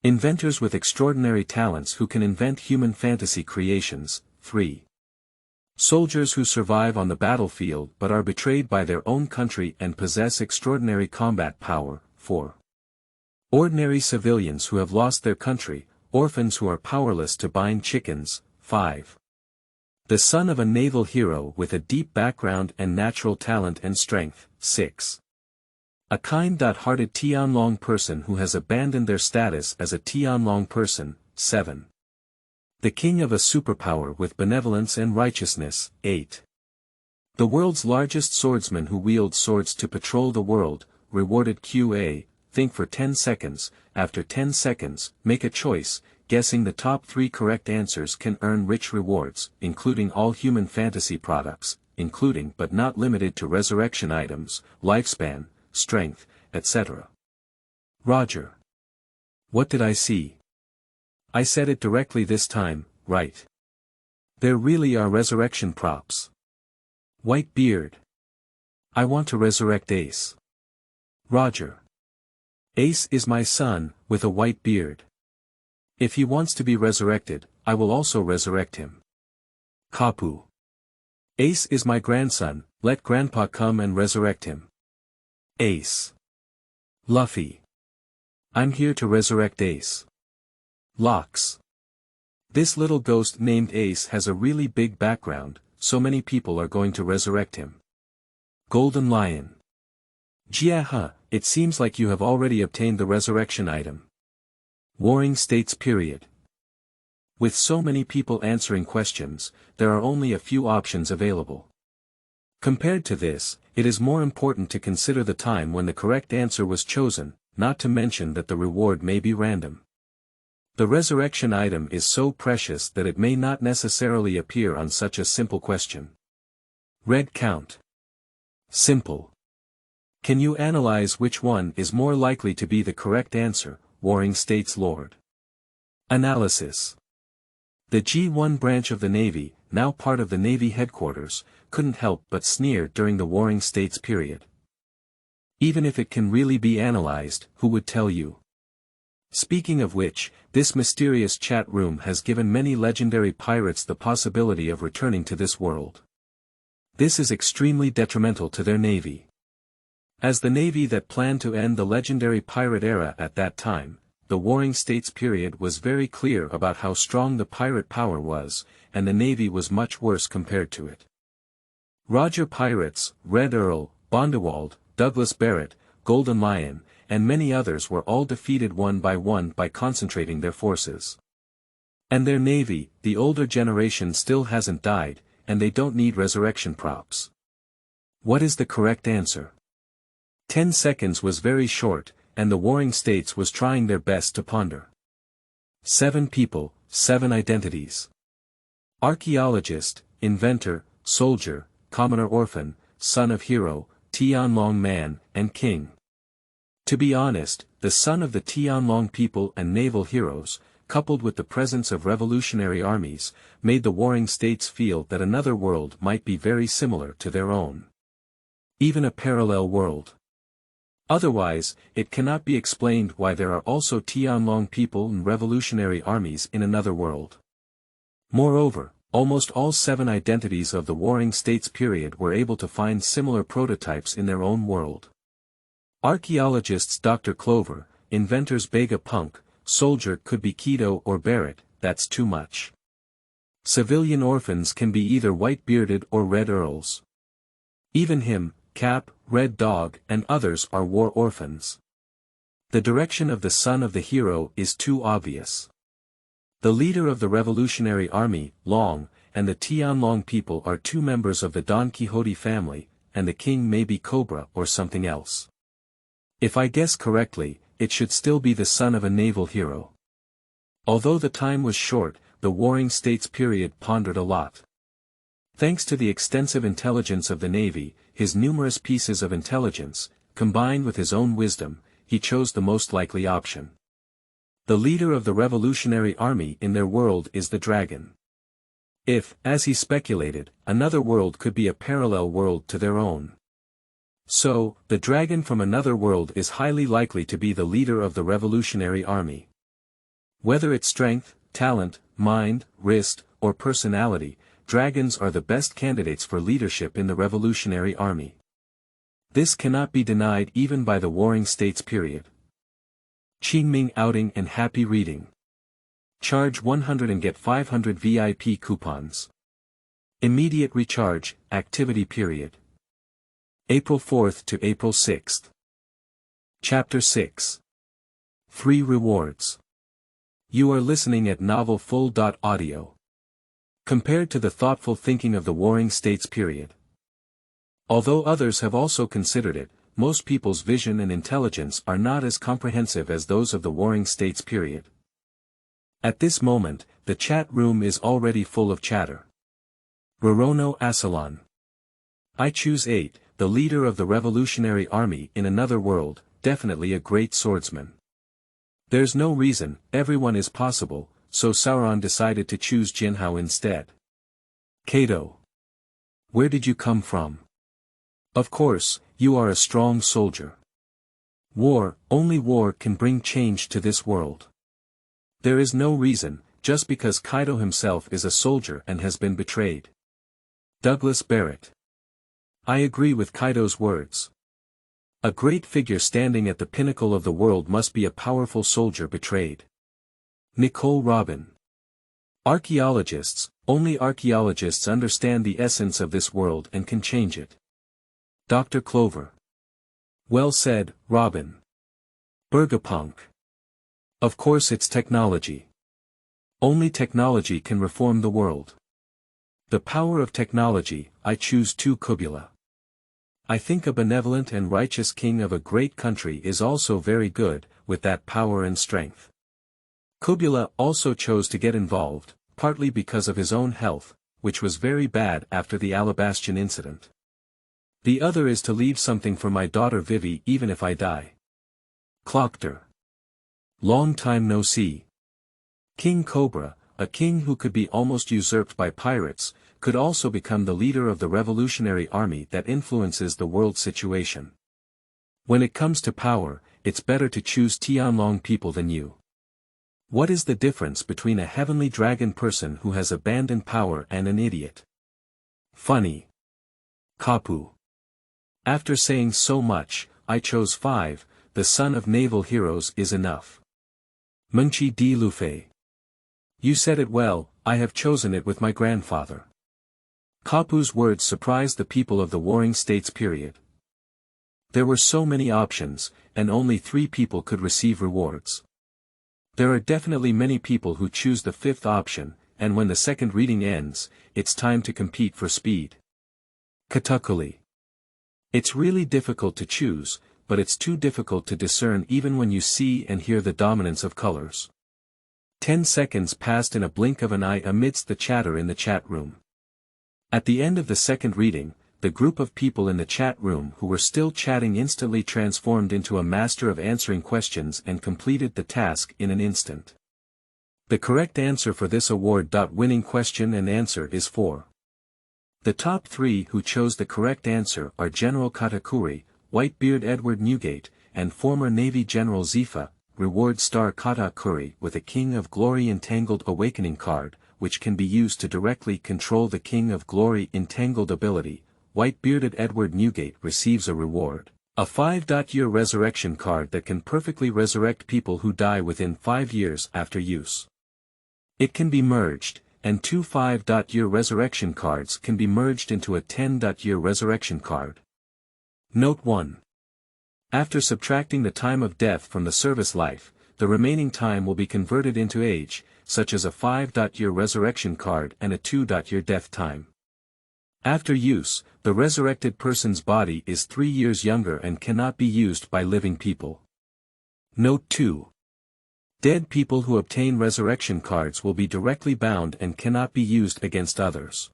Inventors with extraordinary talents who can invent human fantasy creations. 3. Soldiers who survive on the battlefield but are betrayed by their own country and possess extraordinary combat power. 4. Ordinary civilians who have lost their country, orphans who are powerless to bind chickens. 5. The son of a naval hero with a deep background and natural talent and strength. 6. A kind-hearted Tianlong person who has abandoned their status as a Tianlong person. 7. The king of a superpower with benevolence and righteousness. 8. The world's largest swordsman who wields swords to patrol the world, rewarded QA, think for 10 seconds, after 10 seconds, make a choice, guessing the top 3 correct answers can earn rich rewards, including all human fantasy products, including but not limited to resurrection items, lifespan, strength, etc. Roger. What did I see? I said it directly this time, right? There really are resurrection props. White beard. I want to resurrect Ace. Roger. Ace is my son, with a white beard. If he wants to be resurrected, I will also resurrect him. Kapu. Ace is my grandson, let Grandpa come and resurrect him. Ace. Luffy. I'm here to resurrect Ace. Locks. This little ghost named Ace has a really big background, so many people are going to resurrect him. Golden Lion. Jia, it seems like you have already obtained the resurrection item. Warring States period. With so many people answering questions, there are only a few options available. Compared to this, it is more important to consider the time when the correct answer was chosen, not to mention that the reward may be random. The resurrection item is so precious that it may not necessarily appear on such a simple question. Red count. Simple. Can you analyze which one is more likely to be the correct answer, Warring States Lord? Analysis. The G1 branch of the Navy, now part of the Navy headquarters, couldn't help but sneer during the Warring States period. Even if it can really be analyzed, who would tell you? Speaking of which, this mysterious chat room has given many legendary pirates the possibility of returning to this world. This is extremely detrimental to their navy. As the navy that planned to end the legendary pirate era at that time, the Warring States period was very clear about how strong the pirate power was, and the navy was much worse compared to it. Roger Pirates, Red Earl, Bondewald, Douglas Barrett, Golden Lion, and many others were all defeated one by concentrating their forces. And their navy, the older generation still hasn't died, and they don't need resurrection props. What is the correct answer? 10 seconds was very short, and the Warring States was trying their best to ponder. 7 people, 7 identities. Archaeologist, inventor, soldier, commoner orphan, son of hero, Tianlong man, and king. To be honest, the son of the Tianlong people and naval heroes, coupled with the presence of revolutionary armies, made the Warring States feel that another world might be very similar to their own. Even a parallel world. Otherwise, it cannot be explained why there are also Tianlong people and revolutionary armies in another world. Moreover, almost all 7 identities of the Warring States period were able to find similar prototypes in their own world. Archaeologists Dr. Clover, inventors Bega Punk, soldier could be Keto or Barrett, that's too much. Civilian orphans can be either white-bearded or red earls. Even him, Cap, Red Dog, and others are war orphans. The direction of the son of the hero is too obvious. The leader of the Revolutionary Army, Long, and the Tianlong people are 2 members of the Don Quixote family, and the king may be Cobra or something else. If I guess correctly, it should still be the son of a naval hero. Although the time was short, the Warring States period pondered a lot. Thanks to the extensive intelligence of the Navy, his numerous pieces of intelligence, combined with his own wisdom, he chose the most likely option. The leader of the Revolutionary Army in their world is the dragon. If, as he speculated, another world could be a parallel world to their own. So, the dragon from another world is highly likely to be the leader of the Revolutionary Army. Whether it's strength, talent, mind, wrist, or personality, dragons are the best candidates for leadership in the Revolutionary Army. This cannot be denied even by the Warring States period. Qingming outing and happy reading. Charge 100 and get 500 VIP coupons. Immediate recharge, activity period. April 4th to April 6th. Chapter 6. 3 Rewards. You are listening at Novel Full.audio. Compared to the thoughtful thinking of the Warring States period. Although others have also considered it, most people's vision and intelligence are not as comprehensive as those of the Warring States period. At this moment, the chat room is already full of chatter. Rorono Asalon. I choose 8, the leader of the Revolutionary Army in another world, definitely a great swordsman. There's no reason, everyone is possible, so Sauron decided to choose Jinhao instead. Kato. Where did you come from? Of course, you are a strong soldier. War, only war can bring change to this world. There is no reason, just because Kaito himself is a soldier and has been betrayed. Douglas Barrett. I agree with Kaito's words. A great figure standing at the pinnacle of the world must be a powerful soldier betrayed. Nicole Robin. Archaeologists, only archaeologists understand the essence of this world and can change it. Dr. Clover. Well said, Robin. Bergapunk. Of course it's technology. Only technology can reform the world. The power of technology, I choose 2 Kubula. I think a benevolent and righteous king of a great country is also very good, with that power and strength. Kubula also chose to get involved, partly because of his own health, which was very bad after the Alabastion incident. The other is to leave something for my daughter Vivi even if I die. Clockter. Long time no see. King Cobra, a king who could be almost usurped by pirates, could also become the leader of the Revolutionary Army that influences the world situation. When it comes to power, it's better to choose Tianlong people than you. What is the difference between a heavenly dragon person who has abandoned power and an idiot? Funny. Kapu. After saying so much, I chose 5, the son of naval heroes is enough. Munch D Long. You said it well, I have chosen it with my grandfather. Kapu's words surprised the people of the Warring States period. There were so many options, and only 3 people could receive rewards. There are definitely many people who choose the 5th option, and when the second reading ends, it's time to compete for speed. Katakuli. It's really difficult to choose, but it's too difficult to discern even when you see and hear the dominance of colors. 10 seconds passed in a blink of an eye amidst the chatter in the chat room. At the end of the second reading, the group of people in the chat room who were still chatting instantly transformed into a master of answering questions and completed the task in an instant. The correct answer for this award. Winning question and answer is 4. The top 3 who chose the correct answer are General Katakuri, Whitebeard Edward Newgate, and former Navy General Zifa, reward star Katakuri with a King of Glory Entangled Awakening card, which can be used to directly control the King of Glory Entangled ability. White-bearded Edward Newgate receives a reward, a 5-year resurrection card that can perfectly resurrect people who die within 5 years after use. It can be merged, and 2 5-year resurrection cards can be merged into a 10-year resurrection card. Note 1. After subtracting the time of death from the service life, the remaining time will be converted into age, such as a 5-year resurrection card and a 2-year death time. After use, the resurrected person's body is 3 years younger and cannot be used by living people. Note 2. Dead people who obtain resurrection cards will be directly bound and cannot be used against others.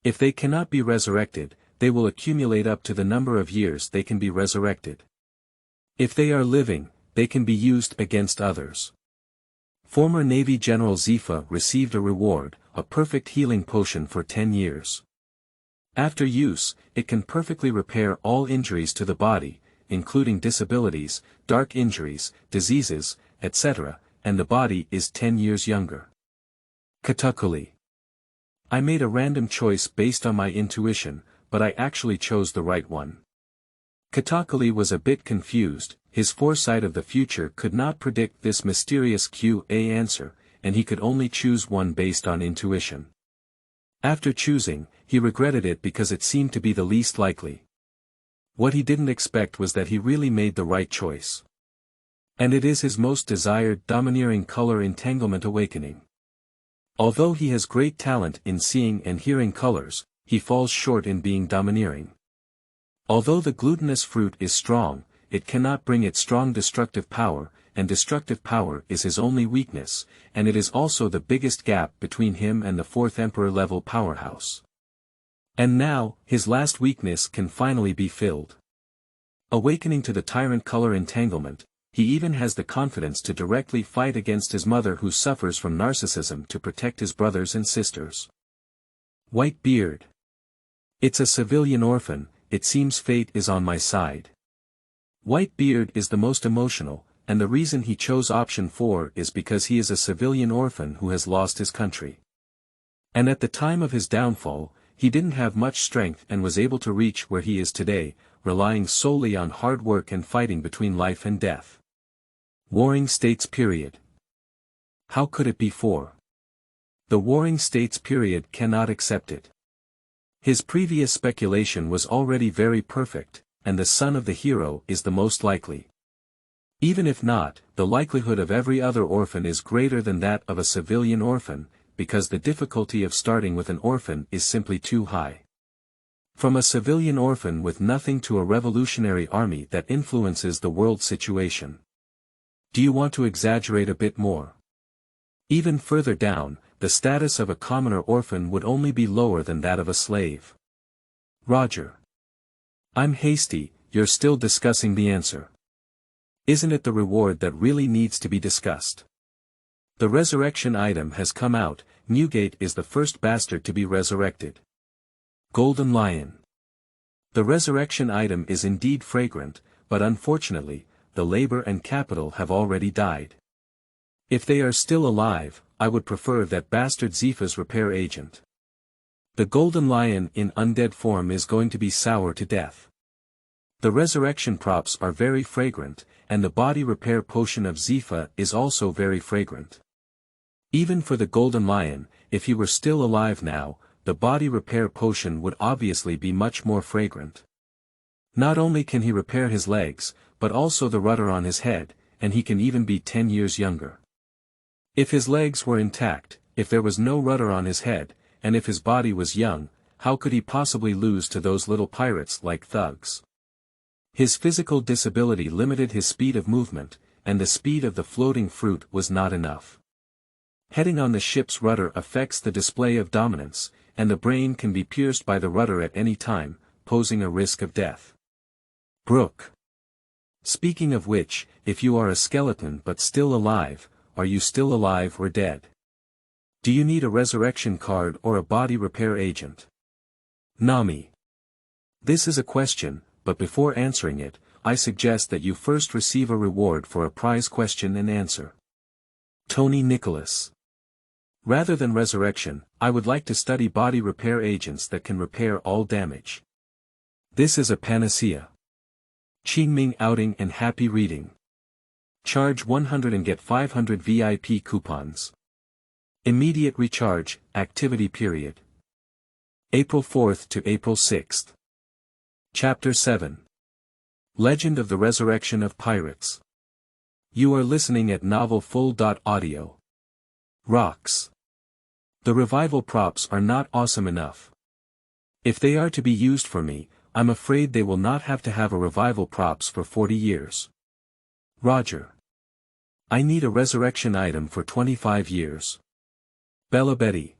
If they cannot be resurrected, they will accumulate up to the number of years they can be resurrected. If they are living, they can be used against others. Former Navy General Zifa received a reward, a perfect healing potion for 10 years. After use, it can perfectly repair all injuries to the body, including disabilities, dark injuries, diseases, etc., and the body is 10 years younger. Katakuri. I made a random choice based on my intuition, but I actually chose the right one. Katakuri was a bit confused, his foresight of the future could not predict this mysterious QA answer, and he could only choose one based on intuition. After choosing, he regretted it because it seemed to be the least likely. What he didn't expect was that he really made the right choice. And it is his most desired domineering color entanglement awakening. Although he has great talent in seeing and hearing colors, he falls short in being domineering. Although the glutinous fruit is strong, it cannot bring its strong destructive power, and destructive power is his only weakness, and it is also the biggest gap between him and the 4th Emperor level powerhouse. And now, his last weakness can finally be filled. Awakening to the tyrant color entanglement, he even has the confidence to directly fight against his mother who suffers from narcissism to protect his brothers and sisters. White beard. It's a civilian orphan, it seems fate is on my side. White beard is the most emotional, and the reason he chose option 4 is because he is a civilian orphan who has lost his country. And at the time of his downfall, he didn't have much strength and was able to reach where he is today, relying solely on hard work and fighting between life and death. Warring States period. How could it be 4? The Warring States period cannot accept it. His previous speculation was already very perfect, and the son of the hero is the most likely. Even if not, the likelihood of every other orphan is greater than that of a civilian orphan, because the difficulty of starting with an orphan is simply too high. From a civilian orphan with nothing to a revolutionary army that influences the world situation. Do you want to exaggerate a bit more? Even further down, the status of a commoner orphan would only be lower than that of a slave. Roger. I'm hasty, you're still discussing the answer. Isn't it the reward that really needs to be discussed? The resurrection item has come out, Newgate is the first bastard to be resurrected. Golden Lion. The resurrection item is indeed fragrant, but unfortunately, the labor and capital have already died. If they are still alive, I would prefer that bastard Zifa's repair agent. The Golden Lion in undead form is going to be sour to death. The resurrection props are very fragrant, and the body repair potion of Zifa is also very fragrant. Even for the Golden Lion, if he were still alive now, the body repair potion would obviously be much more fragrant. Not only can he repair his legs, but also the rudder on his head, and he can even be 10 years younger. If his legs were intact, if there was no rudder on his head, and if his body was young, how could he possibly lose to those little pirates like thugs? His physical disability limited his speed of movement, and the speed of the floating fruit was not enough. Heading on the ship's rudder affects the display of dominance, and the brain can be pierced by the rudder at any time, posing a risk of death. Brooke. Speaking of which, if you are a skeleton but still alive, are you still alive or dead? Do you need a resurrection card or a body repair agent? Nami. This is a question, but before answering it, I suggest that you first receive a reward for a prize question and answer. Tony Nicholas. Rather than resurrection, I would like to study body repair agents that can repair all damage. This is a panacea. Qingming outing and happy reading. Charge 100 and get 500 VIP coupons. Immediate recharge, activity period. April 4th to April 6th. Chapter 7. Legend of the Resurrection of Pirates. You are listening at novel full.audio. Rocks. The revival props are not awesome enough. If they are to be used for me, I'm afraid they will not have to have a revival props for 40 years. Roger. I need a resurrection item for 25 years. Bella Betty.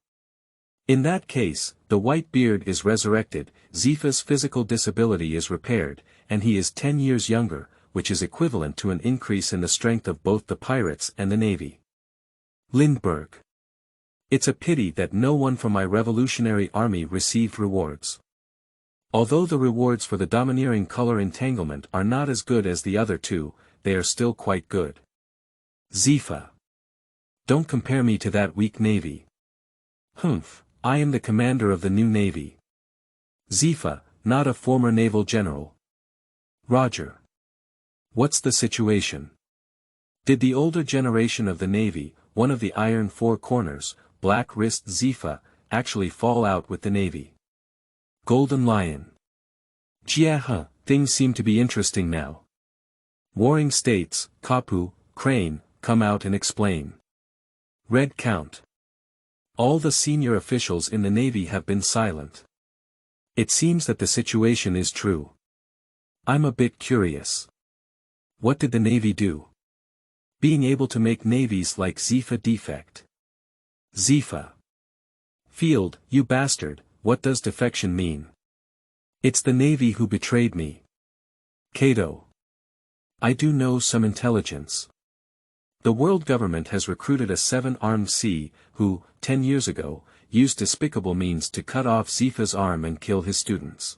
In that case, the white beard is resurrected, Zifa's physical disability is repaired, and he is 10 years younger, which is equivalent to an increase in the strength of both the pirates and the navy. Lindbergh. It's a pity that no one from my revolutionary army received rewards. Although the rewards for the domineering color entanglement are not as good as the other two, they are still quite good. Zifa. Don't compare me to that weak navy. Humph, I am the commander of the new navy. Zifa, not a former naval general. Roger. What's the situation? Did the older generation of the navy, one of the iron four corners, black wrist Zifa, actually fall out with the navy? Golden Lion. Jia, things seem to be interesting now. Warring States, Kapu, Crane, come out and explain. Red Count. All the senior officials in the navy have been silent. It seems that the situation is true. I'm a bit curious. What did the navy do? Being able to make navies like Zifa defect. Zifa. Field, you bastard, what does defection mean? It's the navy who betrayed me. Cato. I do know some intelligence. The world government has recruited a 7-armed C, who, 10 years ago, used despicable means to cut off Zifa's arm and kill his students.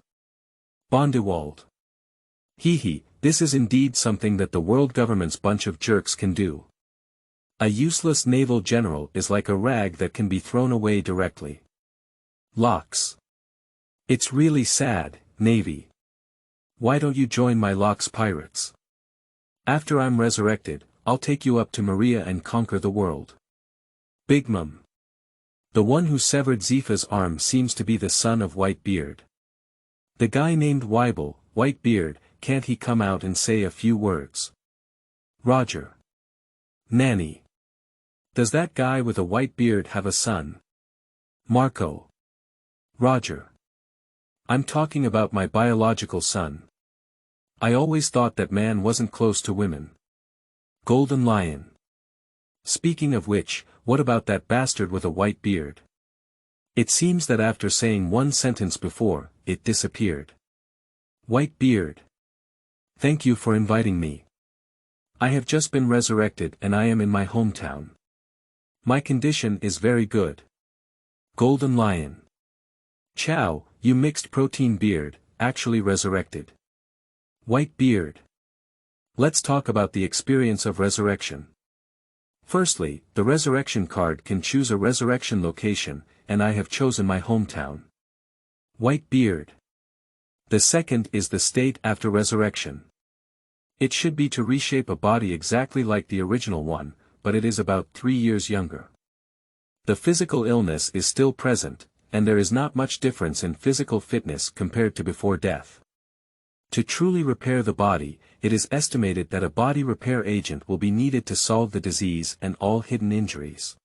Bondewald. Hee, this is indeed something that the world government's bunch of jerks can do. A useless naval general is like a rag that can be thrown away directly. Locks. It's really sad, Navy. Why don't you join my Locks pirates? After I'm resurrected, I'll take you up to Maria and conquer the world. Big Mum. The one who severed Zifa's arm seems to be the son of Whitebeard. The guy named Weibel, Whitebeard, can't he come out and say a few words? Roger. Nanny. Does that guy with a white beard have a son? Marco. Roger. I'm talking about my biological son. I always thought that man wasn't close to women. Golden Lion. Speaking of which, what about that bastard with a white beard? It seems that after saying one sentence before, it disappeared. White beard. Thank you for inviting me. I have just been resurrected and I am in my hometown. My condition is very good. Golden Lion. Chow, you mixed protein beard, actually resurrected. White beard. Let's talk about the experience of resurrection. Firstly, the resurrection card can choose a resurrection location, and I have chosen my hometown. White beard. The second is the state after resurrection. It should be to reshape a body exactly like the original one, but it is about 3 years younger. The physical illness is still present, and there is not much difference in physical fitness compared to before death. To truly repair the body, it is estimated that a body repair agent will be needed to solve the disease and all hidden injuries.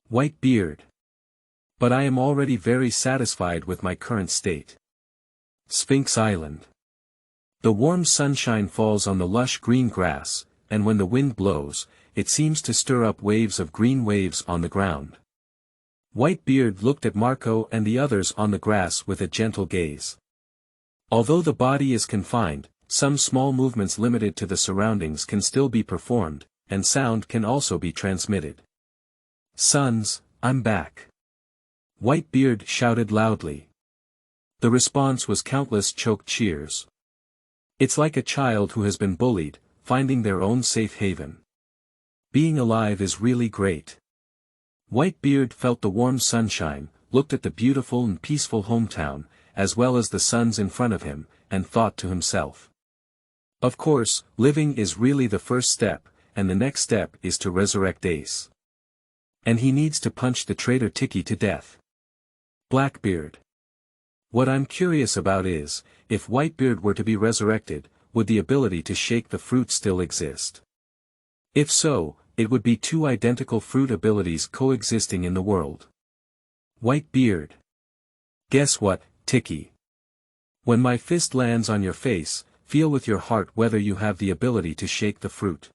White beard. But I am already very satisfied with my current state. Sphinx Island. The warm sunshine falls on the lush green grass, and when the wind blows, it seems to stir up waves of green waves on the ground. Whitebeard looked at Marco and the others on the grass with a gentle gaze. Although the body is confined, some small movements limited to the surroundings can still be performed, and sound can also be transmitted. Sons, I'm back. Whitebeard shouted loudly. The response was countless choked cheers. It's like a child who has been bullied, finding their own safe haven. Being alive is really great. Whitebeard felt the warm sunshine, looked at the beautiful and peaceful hometown, as well as the sons in front of him, and thought to himself. Of course, living is really the first step, and the next step is to resurrect Ace. And he needs to punch the traitor Tiki to death. Blackbeard. What I'm curious about is, if Whitebeard were to be resurrected, would the ability to shake the fruit still exist? If so, it would be two identical fruit abilities coexisting in the world. Whitebeard. Guess what, Tiki? When my fist lands on your face, feel with your heart whether you have the ability to shake the fruit.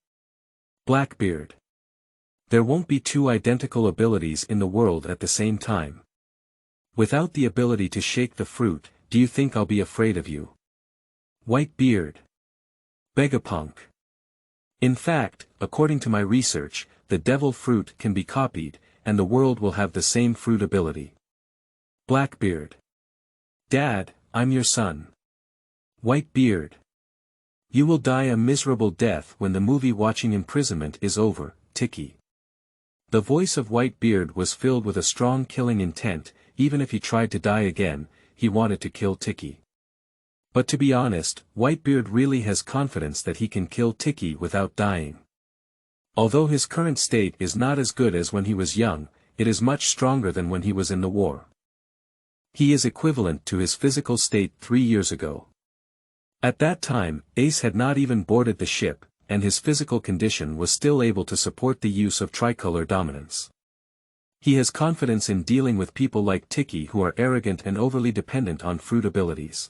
Blackbeard. There won't be two identical abilities in the world at the same time. Without the ability to shake the fruit, do you think I'll be afraid of you? Whitebeard. Vegapunk. In fact, according to my research, the devil fruit can be copied, and the world will have the same fruit ability. Blackbeard. Dad, I'm your son. Whitebeard. You will die a miserable death when the movie-watching imprisonment is over, Tiki. The voice of Whitebeard was filled with a strong killing intent. Even if he tried to die again, he wanted to kill Tiki. But to be honest, Whitebeard really has confidence that he can kill Tiki without dying. Although his current state is not as good as when he was young, it is much stronger than when he was in the war. He is equivalent to his physical state 3 years ago. At that time, Ace had not even boarded the ship, and his physical condition was still able to support the use of tricolor dominance. He has confidence in dealing with people like Tiki who are arrogant and overly dependent on fruit abilities.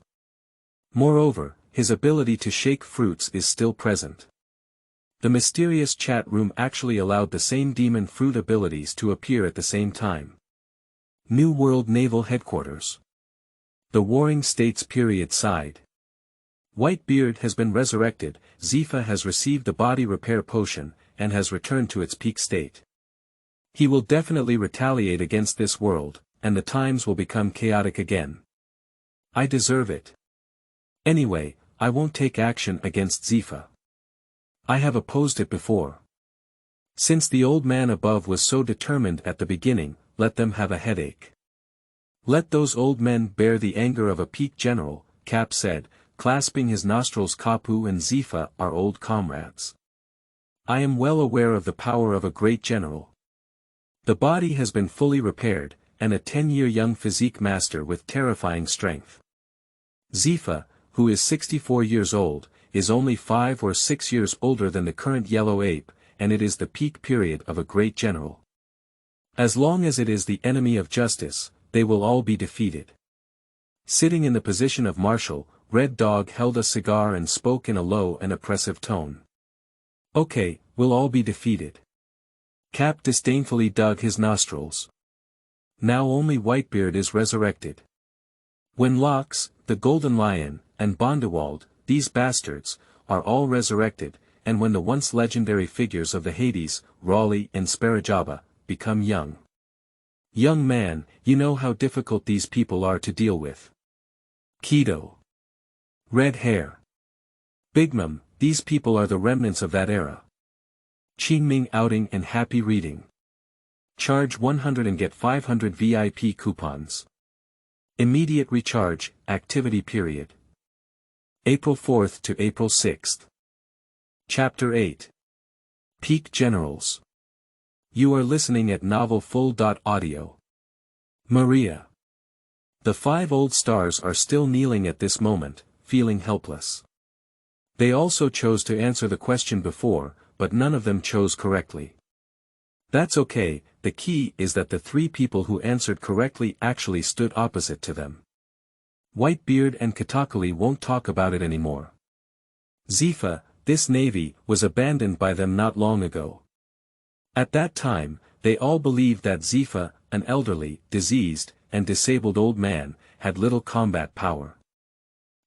Moreover, his ability to shake fruits is still present. The mysterious chat room actually allowed the same demon fruit abilities to appear at the same time. New World Naval Headquarters. The Warring States period side. Whitebeard has been resurrected, Zifa has received the body repair potion, and has returned to its peak state. He will definitely retaliate against this world, and the times will become chaotic again. I deserve it. Anyway, I won't take action against Zifa. I have opposed it before. Since the old man above was so determined at the beginning, let them have a headache. Let those old men bear the anger of a peak general, Cap said, clasping his nostrils. Kapu and Zifa are old comrades. I am well aware of the power of a great general. The body has been fully repaired, and a 10-year young physique master with terrifying strength. Zifa, who is 64 years old, is only 5 or 6 years older than the current yellow ape, and it is the peak period of a great general. As long as it is the enemy of justice, they will all be defeated. Sitting in the position of marshal, Red Dog held a cigar and spoke in a low and oppressive tone. Okay, we'll all be defeated. Cap disdainfully dug his nostrils. Now only Whitebeard is resurrected. When Lox, the Golden Lion, and Bondewald, these bastards, are all resurrected, and when the once legendary figures of the Hades, Raleigh and Sparajaba, become young. Young man, you know how difficult these people are to deal with. Keto. Red hair. Big Mom, these people are the remnants of that era. Qingming outing and happy reading. Charge 100 and get 500 VIP coupons. Immediate recharge, activity period. April 4th to April 6th. Chapter 8. Peak Generals. You are listening at novelfull.audio. Maria. The 5 old stars are still kneeling at this moment, feeling helpless. They also chose to answer the question before, but none of them chose correctly. That's okay, the key is that the 3 people who answered correctly actually stood opposite to them. Whitebeard and Katakali won't talk about it anymore. Zifa, this navy, was abandoned by them not long ago. At that time, they all believed that Zifa, an elderly, diseased, and disabled old man, had little combat power.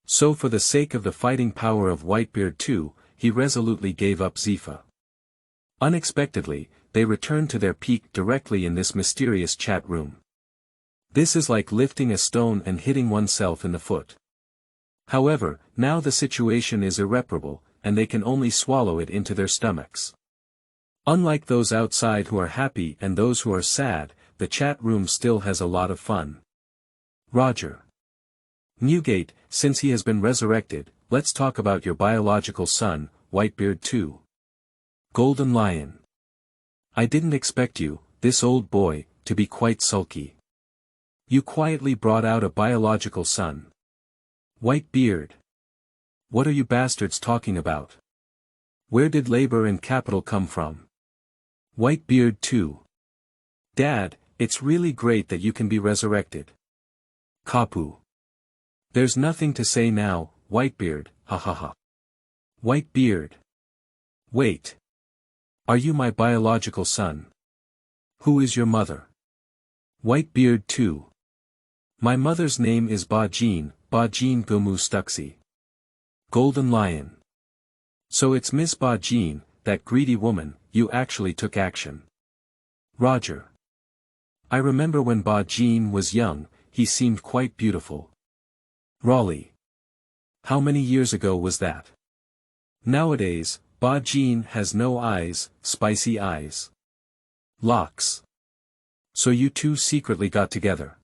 So for the sake of the fighting power of Whitebeard too, he resolutely gave up Zifa. Unexpectedly, they returned to their peak directly in this mysterious chat room. This is like lifting a stone and hitting oneself in the foot. However, now the situation is irreparable, and they can only swallow it into their stomachs. Unlike those outside who are happy and those who are sad, the chat room still has a lot of fun. Roger. Newgate, since he has been resurrected, let's talk about your biological son, Whitebeard 2. Golden Lion. I didn't expect you, this old boy, to be quite sulky. You quietly brought out a biological son. Whitebeard. What are you bastards talking about? Where did labor and capital come from? Whitebeard 2. Dad, it's really great that you can be resurrected. Kapu. There's nothing to say now, Whitebeard, ha ha ha. Whitebeard. Wait. Are you my biological son? Who is your mother? Whitebeard 2. My mother's name is Bajin Gomu Stuxi. Golden Lion. So it's Miss Bajin, that greedy woman, you actually took action. Roger. I remember when Bajin was young, he seemed quite beautiful. Raleigh. How many years ago was that? Nowadays, Bajin has no eyes, spicy eyes. Locks. So you two secretly got together.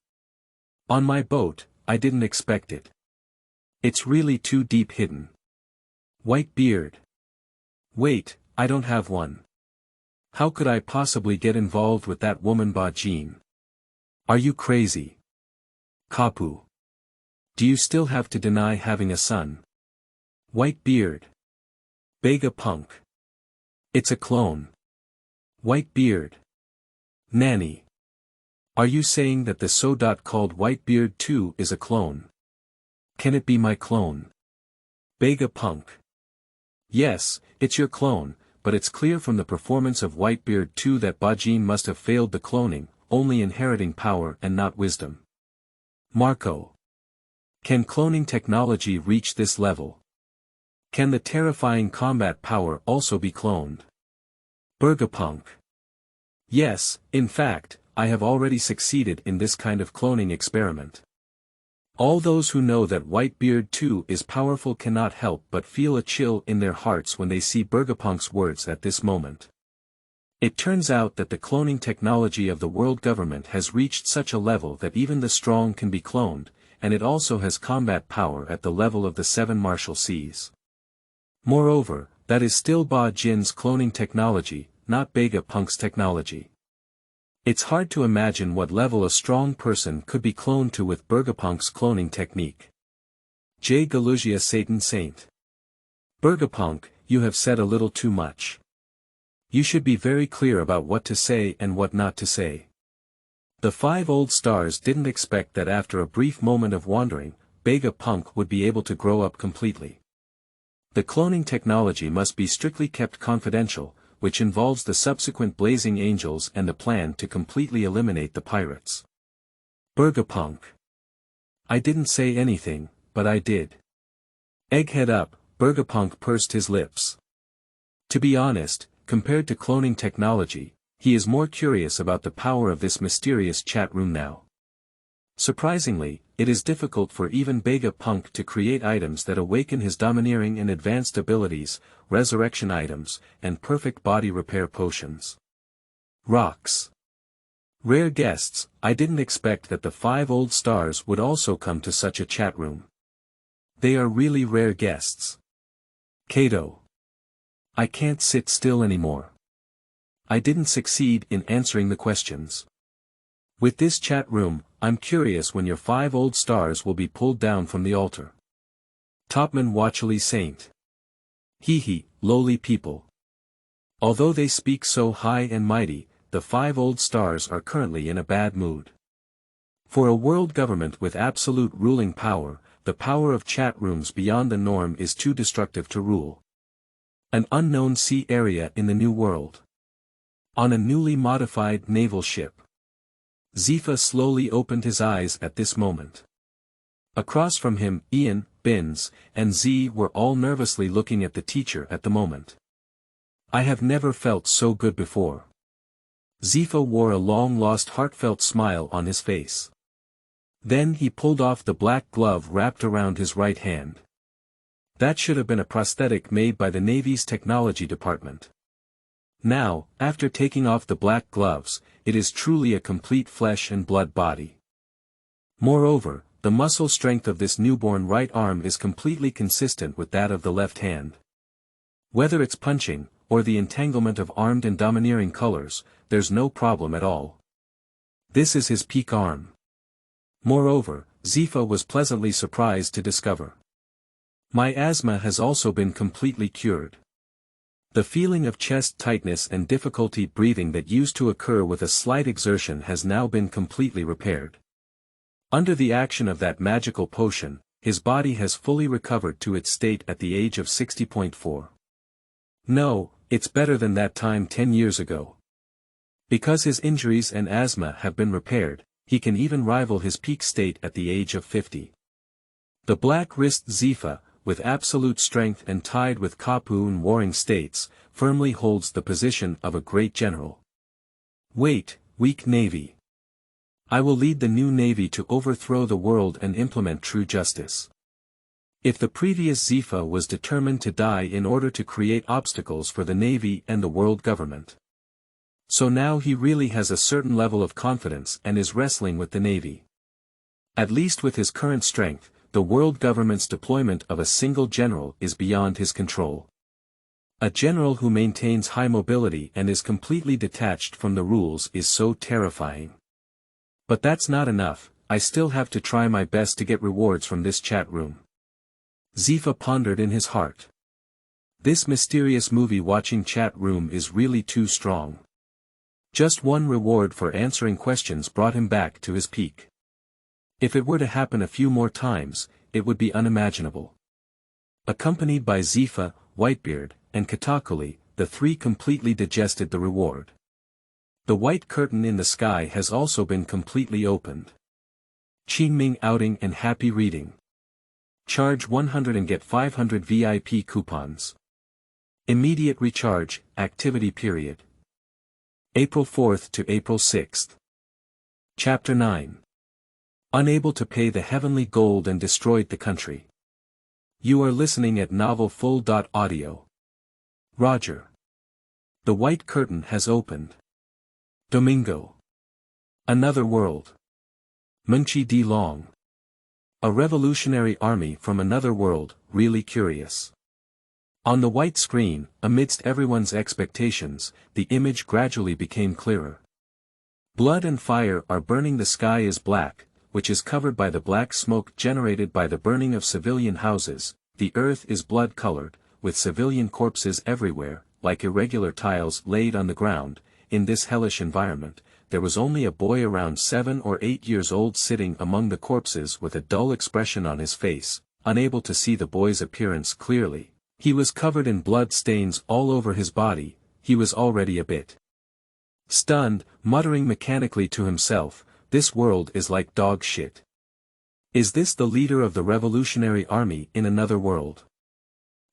On my boat, I didn't expect it. It's really too deep hidden. Whitebeard. Wait, I don't have one. How could I possibly get involved with that woman Bajin? Are you crazy? Kapu. Do you still have to deny having a son? Whitebeard. Bega Punk. It's a clone. Whitebeard. Nanny. Are you saying that the so-called Whitebeard 2 is a clone? Can it be my clone? Bega Punk. Yes, it's your clone, but it's clear from the performance of Whitebeard 2 that Bajin must have failed the cloning, only inheriting power and not wisdom. Marco. Can cloning technology reach this level? Can the terrifying combat power also be cloned? Bergapunk. Yes, in fact, I have already succeeded in this kind of cloning experiment. All those who know that Whitebeard 2 is powerful cannot help but feel a chill in their hearts when they see Bergapunk's words at this moment. It turns out that the cloning technology of the world government has reached such a level that even the strong can be cloned, and it also has combat power at the level of the 7 Martial Seas. Moreover, that is still Bajin's cloning technology, not Begapunk's technology. It's hard to imagine what level a strong person could be cloned to with Bergapunk's cloning technique. J. Galugia Satan Saint. Bergapunk, you have said a little too much. You should be very clear about what to say and what not to say. The 5 old stars didn't expect that after a brief moment of wandering, Begapunk would be able to grow up completely. The cloning technology must be strictly kept confidential, which involves the subsequent Blazing Angels and the plan to completely eliminate the pirates. Bergapunk. I didn't say anything, but I did. Egghead up, Bergapunk pursed his lips. To be honest, compared to cloning technology, he is more curious about the power of this mysterious chat room now. Surprisingly, it is difficult for even Begapunk to create items that awaken his domineering and advanced abilities, resurrection items, and perfect body repair potions. Rocks. Rare guests, I didn't expect that the 5 old stars would also come to such a chat room. They are really rare guests. Kato. I can't sit still anymore. I didn't succeed in answering the questions. With this chat room, I'm curious when your 5 old stars will be pulled down from the altar. Topman Watchily Saint. Hee, lowly people. Although they speak so high and mighty, the 5 old stars are currently in a bad mood. For a world government with absolute ruling power, the power of chat rooms beyond the norm is too destructive to rule. An unknown sea area in the New World. On a newly modified naval ship. Zifa slowly opened his eyes at this moment. Across from him, Ian, Binns, and Z were all nervously looking at the teacher at the moment. I have never felt so good before. Zifa wore a long-lost heartfelt smile on his face. Then he pulled off the black glove wrapped around his right hand. That should have been a prosthetic made by the Navy's technology department. Now, after taking off the black gloves, it is truly a complete flesh and blood body. Moreover, the muscle strength of this newborn right arm is completely consistent with that of the left hand. Whether it's punching, or the entanglement of armed and domineering colors, there's no problem at all. This is his peak arm. Moreover, Zifa was pleasantly surprised to discover. My asthma has also been completely cured. The feeling of chest tightness and difficulty breathing that used to occur with a slight exertion has now been completely repaired. Under the action of that magical potion, his body has fully recovered to its state at the age of 60.4. No, it's better than that time 10 years ago. Because his injuries and asthma have been repaired, he can even rival his peak state at the age of 50. The black wrist Zifa, with absolute strength and tied with Kapu in warring states, firmly holds the position of a great general. Wait, weak navy. I will lead the new navy to overthrow the world and implement true justice. If the previous Zifa was determined to die in order to create obstacles for the navy and the world government. So now he really has a certain level of confidence and is wrestling with the navy. At least with his current strength, the world government's deployment of a single general is beyond his control. A general who maintains high mobility and is completely detached from the rules is so terrifying. But that's not enough, I still have to try my best to get rewards from this chat room. Zifa pondered in his heart. This mysterious movie-watching chat room is really too strong. Just one reward for answering questions brought him back to his peak. If it were to happen a few more times, it would be unimaginable. Accompanied by Zifa, Whitebeard, and Katakuli, the three completely digested the reward. The white curtain in the sky has also been completely opened. Qingming outing and happy reading. Charge 100 and get 500 VIP coupons. Immediate recharge, activity period. April 4th to April 6th. Chapter 9. Unable to pay the heavenly gold and destroyed the country. You are listening at novel full.audio. Roger. The white curtain has opened. Domingo. Another world. Munch D Long. A revolutionary army from another world, really curious. On the white screen, amidst everyone's expectations, the image gradually became clearer. Blood and fire are burning, the sky is black, which is covered by the black smoke generated by the burning of civilian houses, the earth is blood-colored, with civilian corpses everywhere, like irregular tiles laid on the ground. In this hellish environment, there was only a boy around 7 or 8 years old sitting among the corpses with a dull expression on his face, unable to see the boy's appearance clearly. He was covered in blood stains all over his body, he was already a bit stunned, muttering mechanically to himself, "This world is like dog shit. Is this the leader of the revolutionary army in another world?"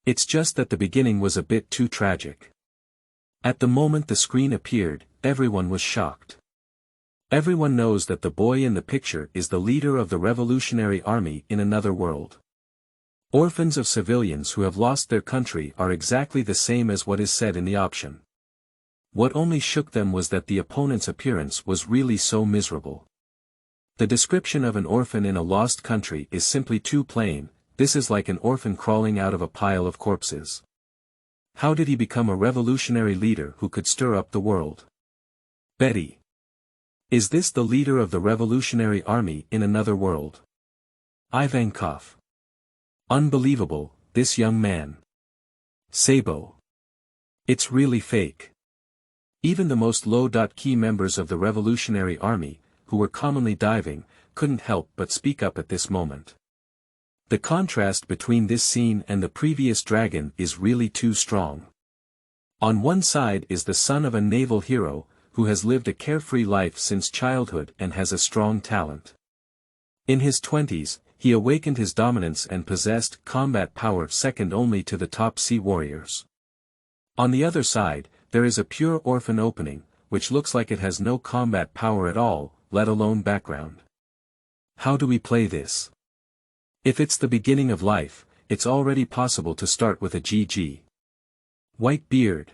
It's just that the beginning was a bit too tragic. At the moment the screen appeared, everyone was shocked. Everyone knows that the boy in the picture is the leader of the revolutionary army in another world. Orphans of civilians who have lost their country are exactly the same as what is said in the option. What only shook them was that the opponent's appearance was really so miserable. The description of an orphan in a lost country is simply too plain. This is like an orphan crawling out of a pile of corpses. How did he become a revolutionary leader who could stir up the world? Betty. Is this the leader of the revolutionary army in another world? Ivankov. Unbelievable, this young man. Sabo. It's really fake. Even the most low-key members of the revolutionary army, who were commonly diving, couldn't help but speak up at this moment. The contrast between this scene and the previous dragon is really too strong. On one side is the son of a naval hero, who has lived a carefree life since childhood and has a strong talent. In his 20s, he awakened his dominance and possessed combat power second only to the top sea warriors. On the other side, there is a pure orphan opening, which looks like it has no combat power at all, let alone background. How do we play this? If it's the beginning of life, it's already possible to start with a GG. White beard.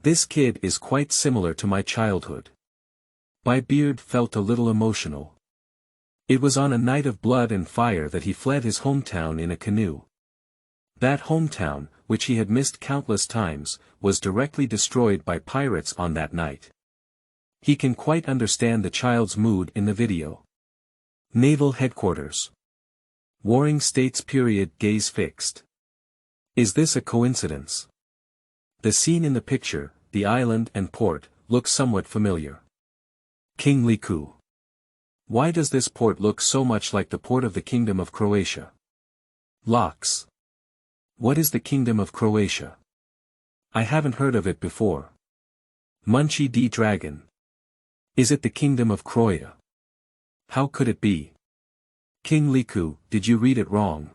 This kid is quite similar to my childhood. My beard felt a little emotional. It was on a night of blood and fire that he fled his hometown in a canoe. That hometown, which he had missed countless times, was directly destroyed by pirates on that night. He can quite understand the child's mood in the video. Naval Headquarters. Warring States period gaze fixed. Is this a coincidence? The scene in the picture, the island and port, looks somewhat familiar. Qingzhi. Why does this port look so much like the port of the Kingdom of Croatia? Locks. What is the Kingdom of Croatia? I haven't heard of it before. Munch D Dragon. Is it the Kingdom of Croya? How could it be? Qingzhi, did you read it wrong?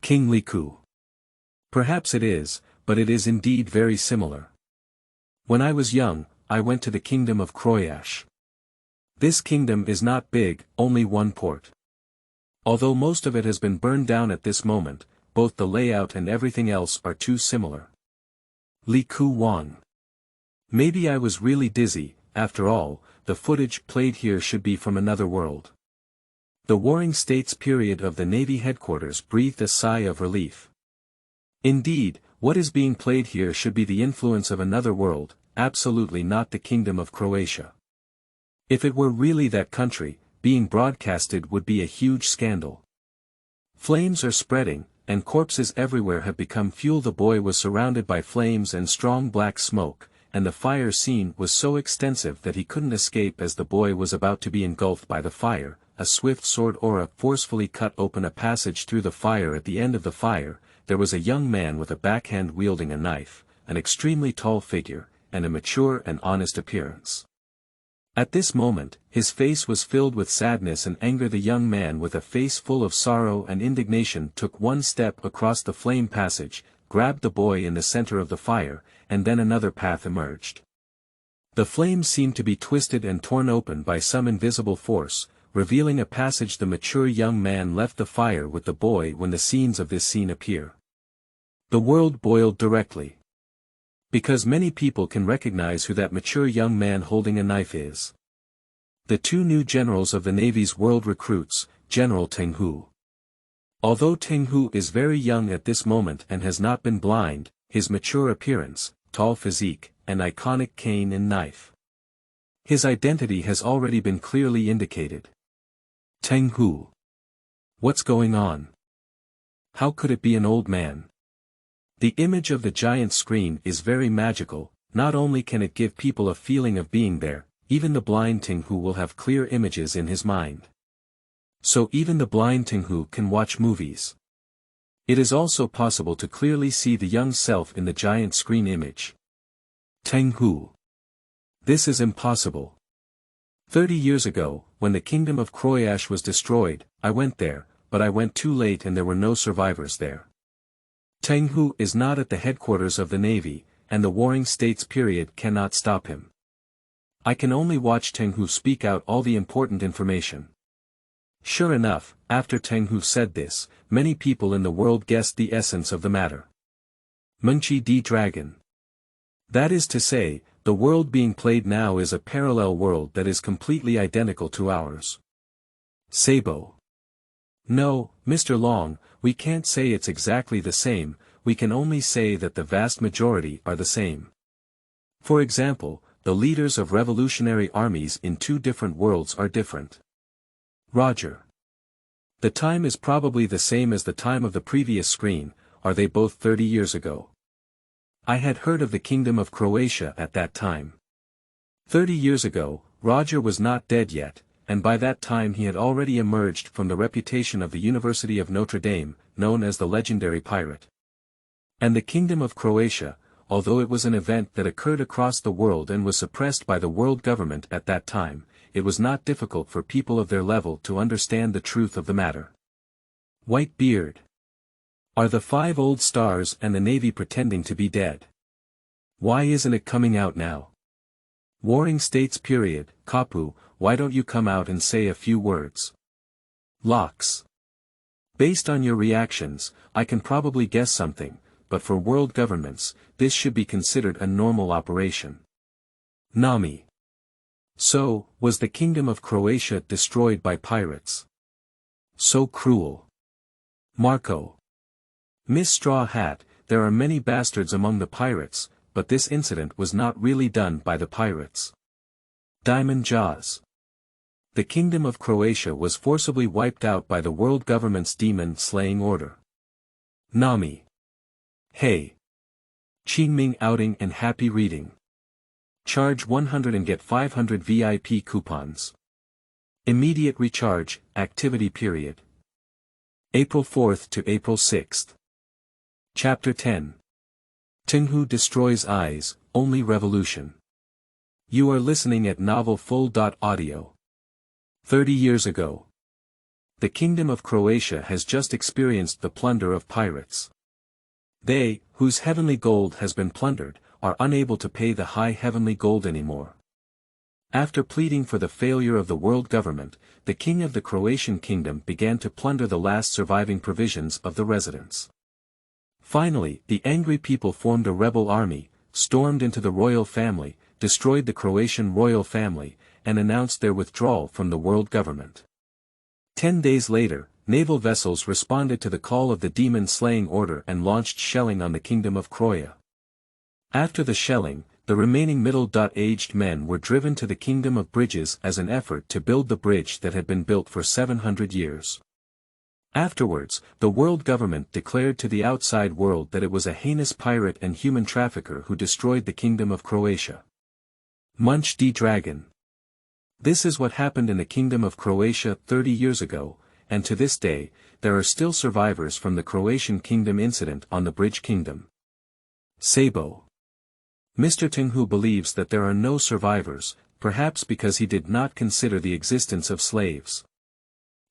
Qingzhi. Perhaps it is, but it is indeed very similar. When I was young, I went to the Kingdom of Croatia. This kingdom is not big, only one port. Although most of it has been burned down at this moment, both the layout and everything else are too similar. Li Ku Wang. Maybe I was really dizzy. After all, the footage played here should be from another world. The Warring States period of the Navy headquarters breathed a sigh of relief. Indeed, what is being played here should be the influence of another world, absolutely not the Kingdom of Croatia. If it were really that country, being broadcasted would be a huge scandal. Flames are spreading, and corpses everywhere have become fuel. The boy was surrounded by flames and strong black smoke, and the fire scene was so extensive that he couldn't escape. As the boy was about to be engulfed by the fire, a swift sword aura forcefully cut open a passage through the fire. At the end of the fire, there was a young man with a backhand wielding a knife, an extremely tall figure, and a mature and honest appearance. At this moment, his face was filled with sadness and anger. The young man with a face full of sorrow and indignation took one step across the flame passage, grabbed the boy in the center of the fire, and then another path emerged. The flames seemed to be twisted and torn open by some invisible force, revealing a passage. The mature young man left the fire with the boy when the scenes of this scene appear. The world boiled directly. Because many people can recognize who that mature young man holding a knife is. The two new generals of the Navy's world recruits, General Tenghu. Although Tenghu is very young at this moment and has not been blind, his mature appearance, tall physique, and iconic cane and knife. His identity has already been clearly indicated. Tenghu. What's going on? How could it be an old man? The image of the giant screen is very magical. Not only can it give people a feeling of being there, even the blind Tenghu will have clear images in his mind. So even the blind Tenghu can watch movies. It is also possible to clearly see the young self in the giant screen image. Tenghu. This is impossible. 30 years ago, when the Kingdom of Croatia was destroyed, I went there, but I went too late and there were no survivors there. Tenghu is not at the headquarters of the Navy, and the Warring States period cannot stop him. I can only watch Tenghu speak out all the important information. Sure enough, after Tenghu said this, many people in the world guessed the essence of the matter. Munch D Dragon. That is to say, the world being played now is a parallel world that is completely identical to ours. Sabo. No, Mr. Long, we can't say it's exactly the same, we can only say that the vast majority are the same. For example, the leaders of revolutionary armies in two different worlds are different. Roger. The time is probably the same as the time of the previous screen. Are they both 30 years ago? I had heard of the Kingdom of Croatia at that time. 30 years ago, Roger was not dead yet, and by that time he had already emerged from the reputation of the University of Notre Dame, known as the legendary pirate. And the Kingdom of Croatia, although it was an event that occurred across the world and was suppressed by the world government at that time, it was not difficult for people of their level to understand the truth of the matter. White beard. Are the 5 old stars and the Navy pretending to be dead? Why isn't it coming out now? Warring States period, Kapu, why don't you come out and say a few words? Locks. Based on your reactions, I can probably guess something, but for world governments, this should be considered a normal operation. Nami. So, was the kingdom of Croatia destroyed by pirates? So cruel. Marco. Miss Straw Hat, there are many bastards among the pirates, but this incident was not really done by the pirates. Diamond Jaws. The kingdom of Croatia was forcibly wiped out by the world government's demon-slaying order. Nami. Hey. Qingming outing and happy reading. Charge 100 and get 500 VIP coupons. Immediate recharge, activity period. April 4th to April 6th. Chapter 10. Tenghu destroys eyes, only revolution. You are listening at Novel Full.audio. 30 years ago. The Kingdom of Croatia has just experienced the plunder of pirates. They, whose heavenly gold has been plundered, are unable to pay the high heavenly gold anymore. After pleading for the failure of the world government, the king of the Croatian kingdom began to plunder the last surviving provisions of the residents. Finally, the angry people formed a rebel army, stormed into the royal family, destroyed the Croatian royal family, and announced their withdrawal from the world government. 10 days later, naval vessels responded to the call of the demon-slaying order and launched shelling on the kingdom of Croatia. After the shelling, the remaining middle-aged men were driven to the kingdom of bridges as an effort to build the bridge that had been built for 700 years. Afterwards, the world government declared to the outside world that it was a heinous pirate and human trafficker who destroyed the kingdom of Croatia. Munch D Dragon. This is what happened in the kingdom of Croatia 30 years ago, and to this day, there are still survivors from the Croatian kingdom incident on the Bridge Kingdom. Sabo. Mr. Tenghu believes that there are no survivors, perhaps because he did not consider the existence of slaves.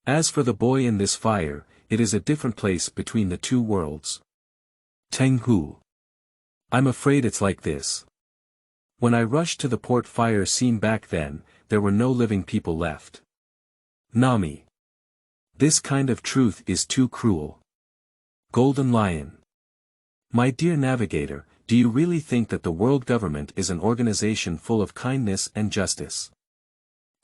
As for the boy in this fire, it is a different place between the two worlds. Tenghu. I'm afraid it's like this. When I rushed to the port fire scene back then, there were no living people left. Nami. This kind of truth is too cruel. Golden Lion. My dear navigator, do you really think that the world government is an organization full of kindness and justice?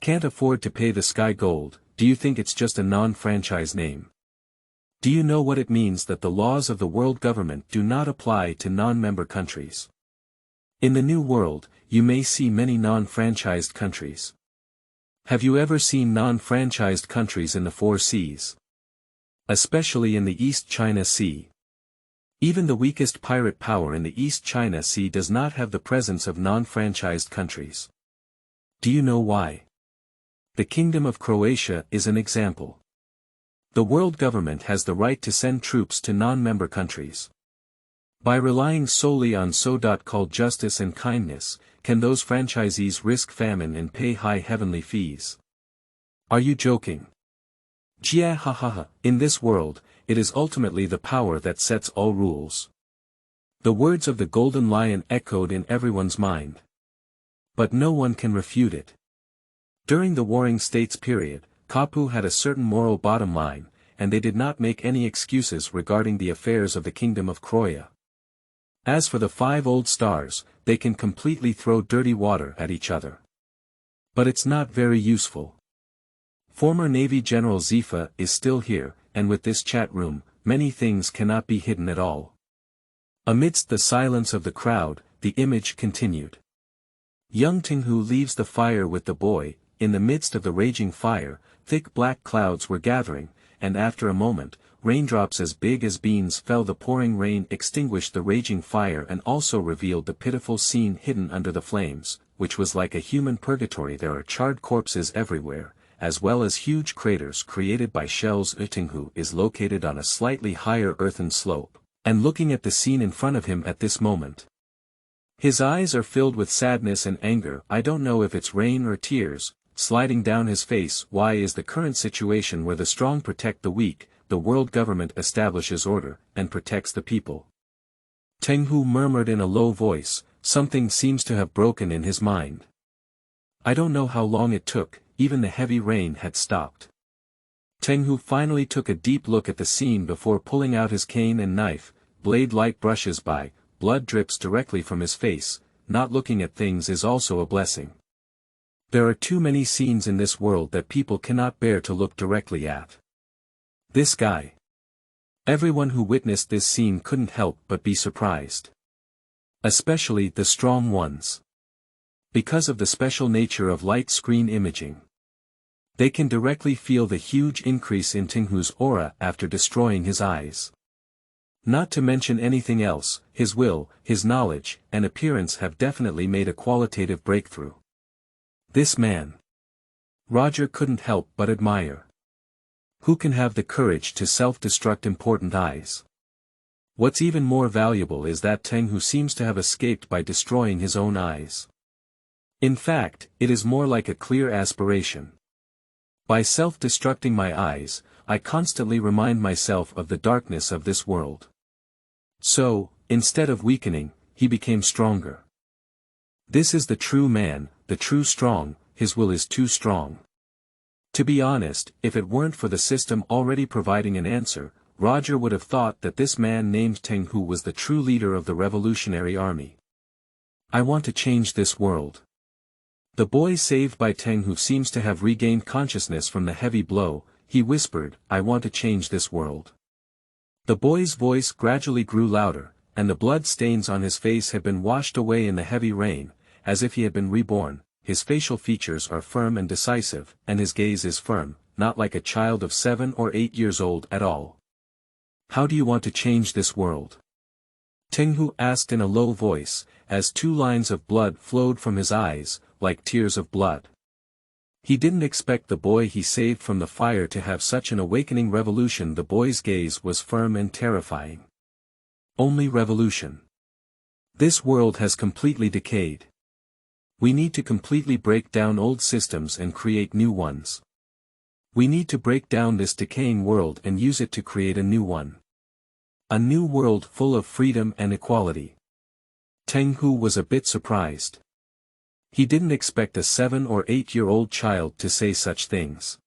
Can't afford to pay the sky gold, do you think it's just a non-franchise name? Do you know what it means that the laws of the world government do not apply to non-member countries? In the New World, you may see many non-franchised countries. Have you ever seen non-franchised countries in the Four Seas? Especially in the East China Sea. Even the weakest pirate power in the East China Sea does not have the presence of non-franchised countries. Do you know why? The Kingdom of Croatia is an example. The world government has the right to send troops to non-member countries. By relying solely on so-called justice and kindness, can those franchisees risk famine and pay high heavenly fees? Are you joking? Jia ha ha ha, in this world, it is ultimately the power that sets all rules. The words of the Golden Lion echoed in everyone's mind. But no one can refute it. During the Warring States period, Kapu had a certain moral bottom line, and they did not make any excuses regarding the affairs of the Kingdom of Croatia. As for the 5 old stars, they can completely throw dirty water at each other. But it's not very useful. Former Navy General Zifa is still here, and with this chat room, many things cannot be hidden at all. Amidst the silence of the crowd, the image continued. Young Tenghu leaves the fire with the boy. In the midst of the raging fire, thick black clouds were gathering, and after a moment, raindrops as big as beans fell. The pouring rain extinguished the raging fire and also revealed the pitiful scene hidden under the flames, which was like a human purgatory. There are charred corpses everywhere, as well as huge craters created by shells. Tenghu is located on a slightly higher earthen slope, and looking at the scene in front of him at this moment. His eyes are filled with sadness and anger. I don't know if it's rain or tears, sliding down his face. Why is the current situation where the strong protect the weak, the world government establishes order, and protects the people? Tenghu murmured in a low voice, something seems to have broken in his mind. I don't know how long it took, even the heavy rain had stopped. Tenghu finally took a deep look at the scene before pulling out his cane and knife. Blade light brushes by, blood drips directly from his face. Not looking at things is also a blessing. There are too many scenes in this world that people cannot bear to look directly at. This guy. Everyone who witnessed this scene couldn't help but be surprised. Especially the strong ones. Because of the special nature of light screen imaging. They can directly feel the huge increase in Tenghu's aura after destroying his eyes. Not to mention anything else, his will, his knowledge, and appearance have definitely made a qualitative breakthrough. This man. Roger couldn't help but admire. Who can have the courage to self-destruct important eyes? What's even more valuable is that Tenghu seems to have escaped by destroying his own eyes. In fact, it is more like a clear aspiration. By self-destructing my eyes, I constantly remind myself of the darkness of this world. So, instead of weakening, he became stronger. This is the true man, the true strong. His will is too strong. To be honest, if it weren't for the system already providing an answer, Roger would have thought that this man named Tenghu was the true leader of the Revolutionary Army. I want to change this world. The boy saved by Tenghu seems to have regained consciousness from the heavy blow. He whispered, "I want to change this world." The boy's voice gradually grew louder, and the blood stains on his face had been washed away in the heavy rain, as if he had been reborn. His facial features are firm and decisive, and his gaze is firm, not like a child of 7 or 8 years old at all. "How do you want to change this world?" Tenghu asked in a low voice, as 2 lines of blood flowed from his eyes, like tears of blood. He didn't expect the boy he saved from the fire to have such an awakening revolution. The boy's gaze was firm and terrifying. Only revolution. This world has completely decayed. We need to completely break down old systems and create new ones. We need to break down this decaying world and use it to create a new one. A new world full of freedom and equality. Tenghu was a bit surprised. He didn't expect a 7 or 8-year-old child to say such things.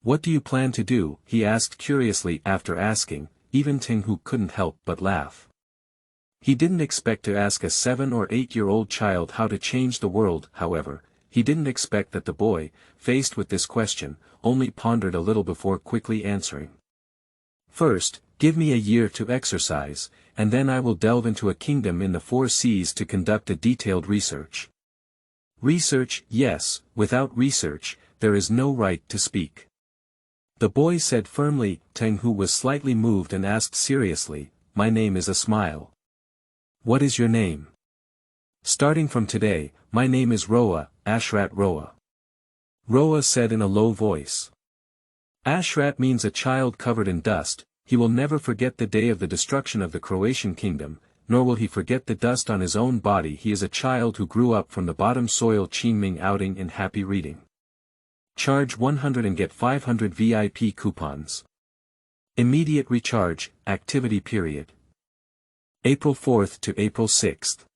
"What do you plan to do?" he asked curiously. After asking, even Tenghu couldn't help but laugh. He didn't expect to ask a 7 or 8-year-old child how to change the world. However, he didn't expect that the boy, faced with this question, only pondered a little before quickly answering. "First, give me a year to exercise, and then I will delve into a kingdom in the 4 seas to conduct a detailed research." "Research, yes, without research, there is no right to speak," the boy said firmly. Tenghu was slightly moved and asked seriously, "My name is a smile." "What is your name?" "Starting from today, my name is Roa, Ashrat Roa." Roa said in a low voice. Ashrat means a child covered in dust. He will never forget the day of the destruction of the Croatian kingdom, nor will he forget the dust on his own body. He is a child who grew up from the bottom soil. Qingming outing in happy reading. Charge 100 and get 500 VIP coupons. Immediate recharge, activity period. April 4th to April 6th.